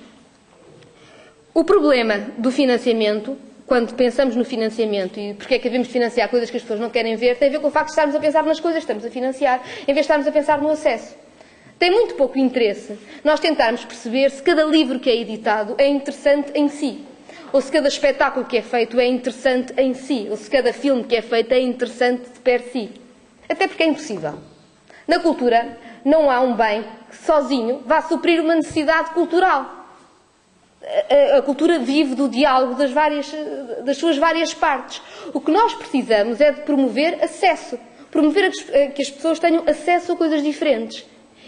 O problema do financiamento, quando pensamos no financiamento e porque é que devemos financiar coisas que as pessoas não querem ver, tem a ver com o facto de estarmos a pensar nas coisas que estamos a financiar, em vez de estarmos a pensar no acesso. Tem muito pouco interesse nós tentarmos perceber se cada livro que é editado é interessante em si, ou se cada espetáculo que é feito é interessante em si, ou se cada filme que é feito é interessante de per si. Até porque é impossível. Na cultura não há um bem que sozinho vá suprir uma necessidade cultural. A cultura vive do diálogo das suas várias partes. O que nós precisamos é de promover acesso. Promover que as pessoas tenham acesso a coisas diferentes.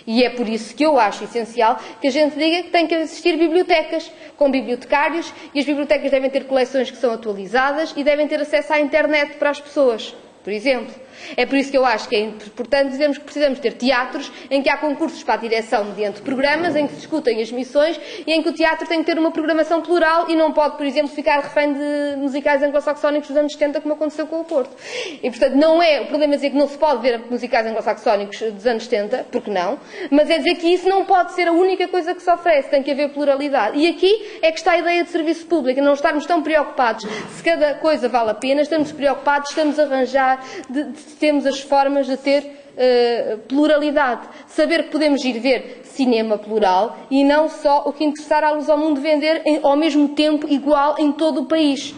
E é por isso que eu acho essencial que a gente diga que tem que existir bibliotecas com bibliotecários e as bibliotecas devem ter coleções que são atualizadas e devem ter acesso à internet para as pessoas, por exemplo. É por isso que eu acho que é importante dizermos que precisamos ter teatros em que há concursos para a direção mediante programas, em que se discutem as missões e em que o teatro tem que ter uma programação plural e não pode, por exemplo, ficar refém de musicais anglo-saxónicos dos anos 70, como aconteceu com o Porto. E, portanto, não é o problema dizer que não se pode ver musicais anglo-saxónicos dos anos 70, porque não, mas é dizer que isso não pode ser a única coisa que se oferece, tem que haver pluralidade. E aqui é que está a ideia de serviço público, não estarmos tão preocupados se cada coisa vale a pena, estamos preocupados, estamos a arranjar, temos as formas de ter pluralidade. Saber que podemos ir ver cinema plural e não só o que interessar à Luz ao Mundo vender ao mesmo tempo igual em todo o país.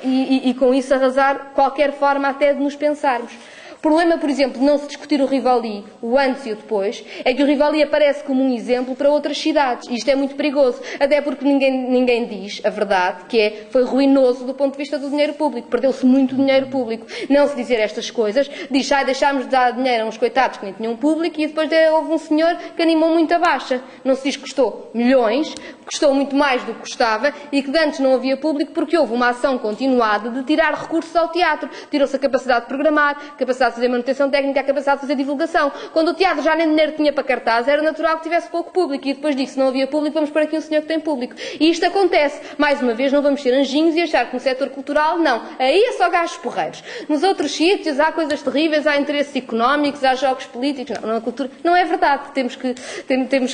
E com isso arrasar qualquer forma até de nos pensarmos. O problema, por exemplo, de não se discutir o Rivoli, o antes e o depois, é que o Rivoli aparece como um exemplo para outras cidades. E isto é muito perigoso, até porque ninguém diz a verdade, que foi ruinoso do ponto de vista do dinheiro público. Perdeu-se muito dinheiro público. Não se dizer estas coisas, diz, deixámos de dar dinheiro a uns coitados que nem tinham público e depois houve um senhor que animou muito a baixa. Não se diz que custou milhões, custou muito mais do que custava e que de antes não havia público porque houve uma ação continuada de tirar recursos ao teatro. Tirou-se a capacidade de programar, capacidade de fazer manutenção técnica, a capacidade de fazer divulgação. Quando o teatro já nem dinheiro tinha para cartaz, era natural que tivesse pouco público. E depois disso, se não havia público, vamos pôr aqui um senhor que tem público. E isto acontece. Mais uma vez, não vamos ser anjinhos e achar que no setor cultural, não. Aí é só gajos porreiros. Nos outros sítios há coisas terríveis, há interesses económicos, há jogos políticos. Não, na cultura. Não é verdade. Temos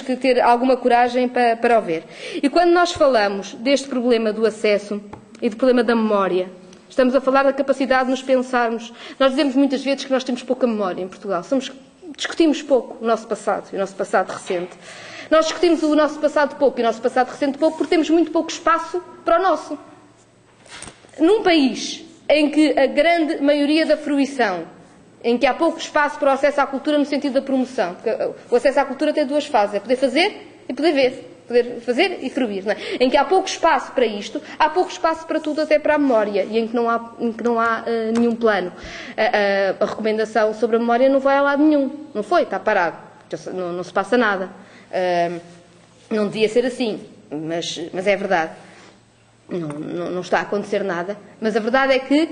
que ter alguma coragem para o ver. E quando nós falamos deste problema do acesso e do problema da memória, estamos a falar da capacidade de nos pensarmos. Nós dizemos muitas vezes que nós temos pouca memória em Portugal. Discutimos pouco o nosso passado e o nosso passado recente. Nós discutimos o nosso passado pouco e o nosso passado recente pouco porque temos muito pouco espaço para o nosso. Num país em que a grande maioria da fruição, em que há pouco espaço para o acesso à cultura no sentido da promoção, porque o acesso à cultura tem duas fases, é poder fazer e poder ver. Poder fazer e fruir, não é? Em que há pouco espaço para isto, há pouco espaço para tudo, até para a memória, e em que não há nenhum plano. A recomendação sobre a memória não vai a lado nenhum. Não foi, está parado. Não se passa nada. Não devia ser assim, mas é verdade. Não está a acontecer nada. Mas a verdade é que,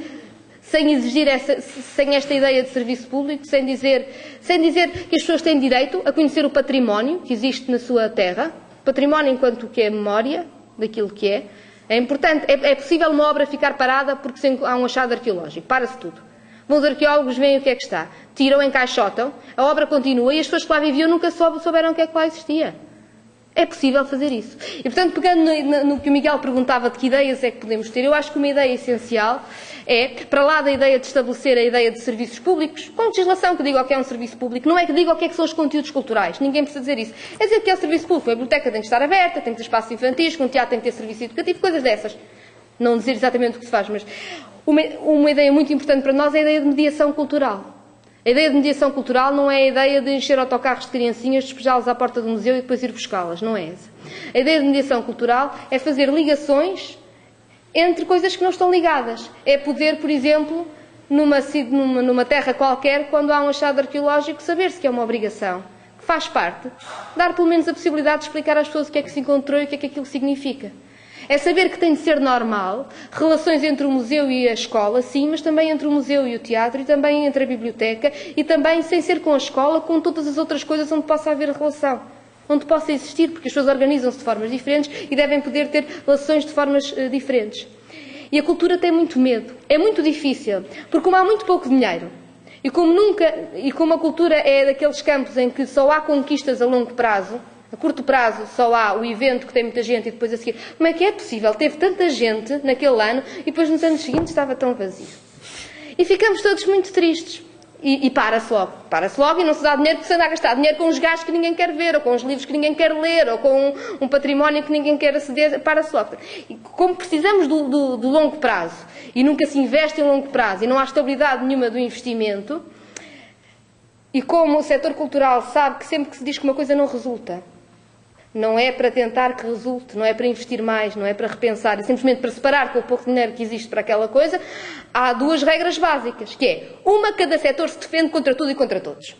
sem esta ideia de serviço público, sem dizer que as pessoas têm direito a conhecer o património que existe na sua terra, património enquanto que é memória daquilo que é importante. É possível uma obra ficar parada porque há um achado arqueológico. Para-se tudo. Vão os arqueólogos, veem o que é que está. Tiram, encaixotam, a obra continua e as pessoas que lá viviam nunca souberam o que é que lá existia. É possível fazer isso. E, portanto, pegando no que o Miguel perguntava de que ideias é que podemos ter, eu acho que uma ideia essencial é, para lá da ideia de estabelecer a ideia de serviços públicos, com legislação que diga o que é um serviço público, não é que diga o que é que são os conteúdos culturais, ninguém precisa dizer isso. É dizer que é o serviço público, a biblioteca tem que estar aberta, tem que ter espaços infantis, um teatro tem que ter serviço educativo, coisas dessas. Não dizer exatamente o que se faz, mas uma ideia muito importante para nós é a ideia de mediação cultural. A ideia de mediação cultural não é a ideia de encher autocarros de criancinhas, despejá-los à porta do museu e depois ir buscá-las, não é essa. A ideia de mediação cultural é fazer ligações entre coisas que não estão ligadas. É poder, por exemplo, numa terra qualquer, quando há um achado arqueológico, saber-se que é uma obrigação, que faz parte, dar pelo menos a possibilidade de explicar às pessoas o que é que se encontrou e o que é que aquilo significa. É saber que tem de ser normal relações entre o museu e a escola, sim, mas também entre o museu e o teatro, e também entre a biblioteca, e também, sem ser com a escola, com todas as outras coisas onde possa haver relação, onde possa existir, porque as pessoas organizam-se de formas diferentes e devem poder ter relações de formas diferentes. E a cultura tem muito medo. É muito difícil, porque como há muito pouco dinheiro, E como a cultura é daqueles campos em que só há conquistas a longo prazo, a curto prazo só há o evento que tem muita gente e depois a seguir, como é que é possível? Teve tanta gente naquele ano e depois nos anos seguintes estava tão vazio. E ficamos todos muito tristes. E para-se logo. Para-se logo e não se dá dinheiro porque se anda a gastar dinheiro com os gastos que ninguém quer ver, ou com os livros que ninguém quer ler, ou com um património que ninguém quer aceder. Para-se logo. E como precisamos do longo prazo e nunca se investe em longo prazo e não há estabilidade nenhuma do investimento, e como o setor cultural sabe que sempre que se diz que uma coisa não resulta, não é para tentar que resulte, não é para investir mais, não é para repensar, é simplesmente para separar com o pouco dinheiro que existe para aquela coisa, há duas regras básicas, que é, uma, cada setor se defende contra tudo e contra todos.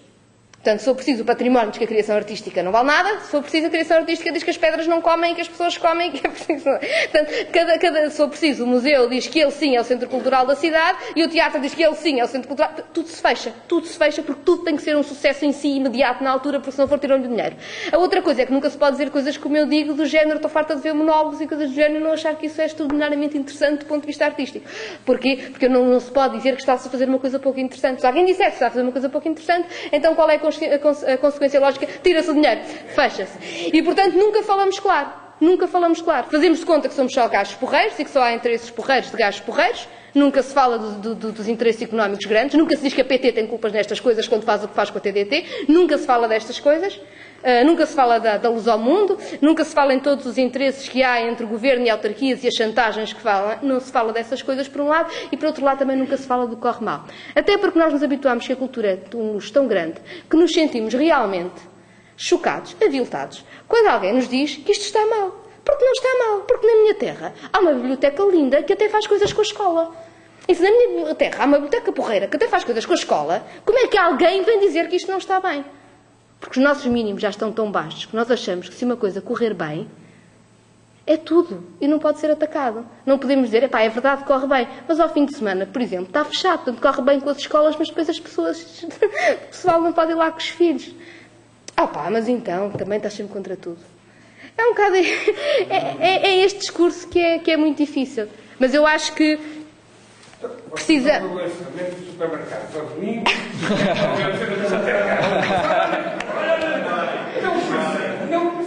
Portanto, se for preciso o património diz que a criação artística não vale nada, se for preciso a criação artística diz que as pedras não comem e que as pessoas comem e que é preciso... Portanto, se for preciso, o museu diz que ele sim é o centro cultural da cidade e o teatro diz que ele sim é o centro cultural... Tudo se fecha porque tudo tem que ser um sucesso em si, imediato, na altura, porque se não for tirar-lhe dinheiro. A outra coisa é que nunca se pode dizer coisas como eu digo, do género, estou farta de ver monólogos e coisas do género e não achar que isso é extraordinariamente interessante do ponto de vista artístico. Porquê? Porque não se pode dizer que está-se a fazer uma coisa pouco interessante. Se alguém disser que está a fazer uma coisa pouco interessante, então qual é a consequência lógica? Tira-se o dinheiro, fecha-se. E, portanto, nunca falamos claro. Nunca falamos claro. Fazemos de conta que somos só gastos porreiros e que só há interesses porreiros de gastos porreiros. Nunca se fala dos interesses económicos grandes. Nunca se diz que a PT tem culpas nestas coisas quando faz o que faz com a TDT. Nunca se fala destas coisas. Nunca se fala da luz ao mundo. Nunca se fala em todos os interesses que há entre o governo e autarquias e as chantagens que falam. Não se fala dessas coisas por um lado e por outro lado também nunca se fala do que corre mal. Até porque nós nos habituamos que a cultura é um luxo tão grande que nos sentimos realmente chocados, aviltados, quando alguém nos diz que isto está mal. Porque não está mal. Porque na minha terra há uma biblioteca linda que até faz coisas com a escola. E se na minha terra há uma biblioteca porreira que até faz coisas com a escola, como é que alguém vem dizer que isto não está bem? Porque os nossos mínimos já estão tão baixos que nós achamos que se uma coisa correr bem, é tudo. E não pode ser atacado. Não podemos dizer, é verdade que corre bem. Mas ao fim de semana, por exemplo, está fechado. Portanto, corre bem com as escolas, mas depois as pessoas... o pessoal não pode ir lá com os filhos. Mas então, também estás sempre contra tudo. É um bocado... É este discurso que é muito difícil. Mas eu acho que precisa...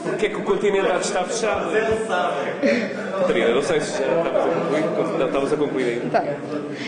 Porquê é que o continente há de estar fechado? Catarina, não sei se já estavas a concluir aí.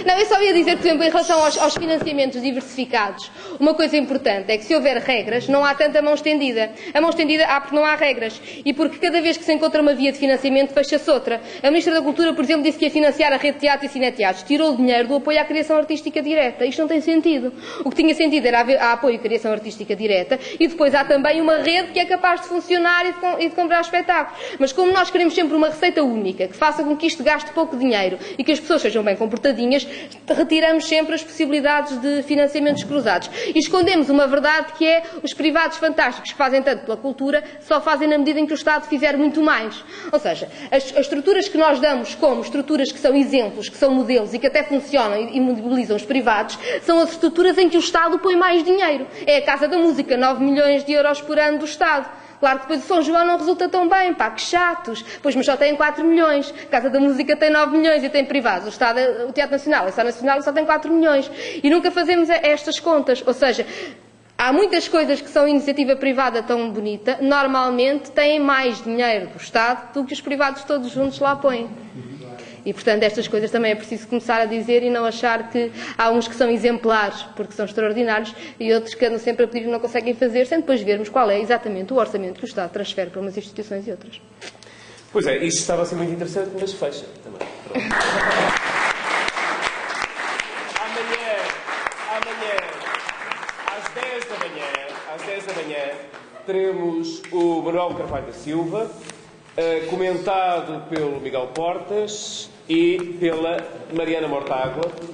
Não, eu só ia dizer, por exemplo, em relação aos financiamentos diversificados, uma coisa importante é que se houver regras, não há tanta mão estendida. A mão estendida há porque não há regras. E porque cada vez que se encontra uma via de financiamento, fecha-se outra. A Ministra da Cultura, por exemplo, disse que ia financiar a rede de teatro e cineteatros. Tirou o dinheiro do apoio à criação artística direta. Isto não tem sentido. O que tinha sentido era a apoio à criação artística direta e depois há também uma rede que é capaz de funcionar e de comprar espetáculos. Mas como nós queremos sempre uma receita única, que faça com que isto gaste pouco dinheiro e que as pessoas sejam bem comportadinhas, retiramos sempre as possibilidades de financiamentos cruzados. E escondemos uma verdade que é os privados fantásticos que fazem tanto pela cultura só fazem na medida em que o Estado fizer muito mais. Ou seja, as estruturas que nós damos como estruturas que são exemplos, que são modelos e que até funcionam e mobilizam os privados, são as estruturas em que o Estado põe mais dinheiro. É a Casa da Música, 9 milhões de euros por ano do Estado. Claro que depois o São João não resulta tão bem, que chatos. Pois, mas só tem 4 milhões. A Casa da Música tem 9 milhões e tem privados. O Teatro Nacional, o Nacional só tem 4 milhões. E nunca fazemos estas contas. Ou seja, há muitas coisas que são iniciativa privada tão bonita, normalmente têm mais dinheiro do Estado do que os privados todos juntos lá põem. E, portanto, estas coisas também é preciso começar a dizer e não achar que há uns que são exemplares porque são extraordinários e outros que andam sempre a pedir e não conseguem fazer, sem depois vermos qual é exatamente o orçamento que o Estado transfere para umas instituições e outras. Pois é, isto estava a ser muito interessante, mas fecha também. Amanhã, às 10 da manhã, teremos o Manuel Carvalho da Silva, comentado pelo Miguel Portas e pela Mariana Mortágua.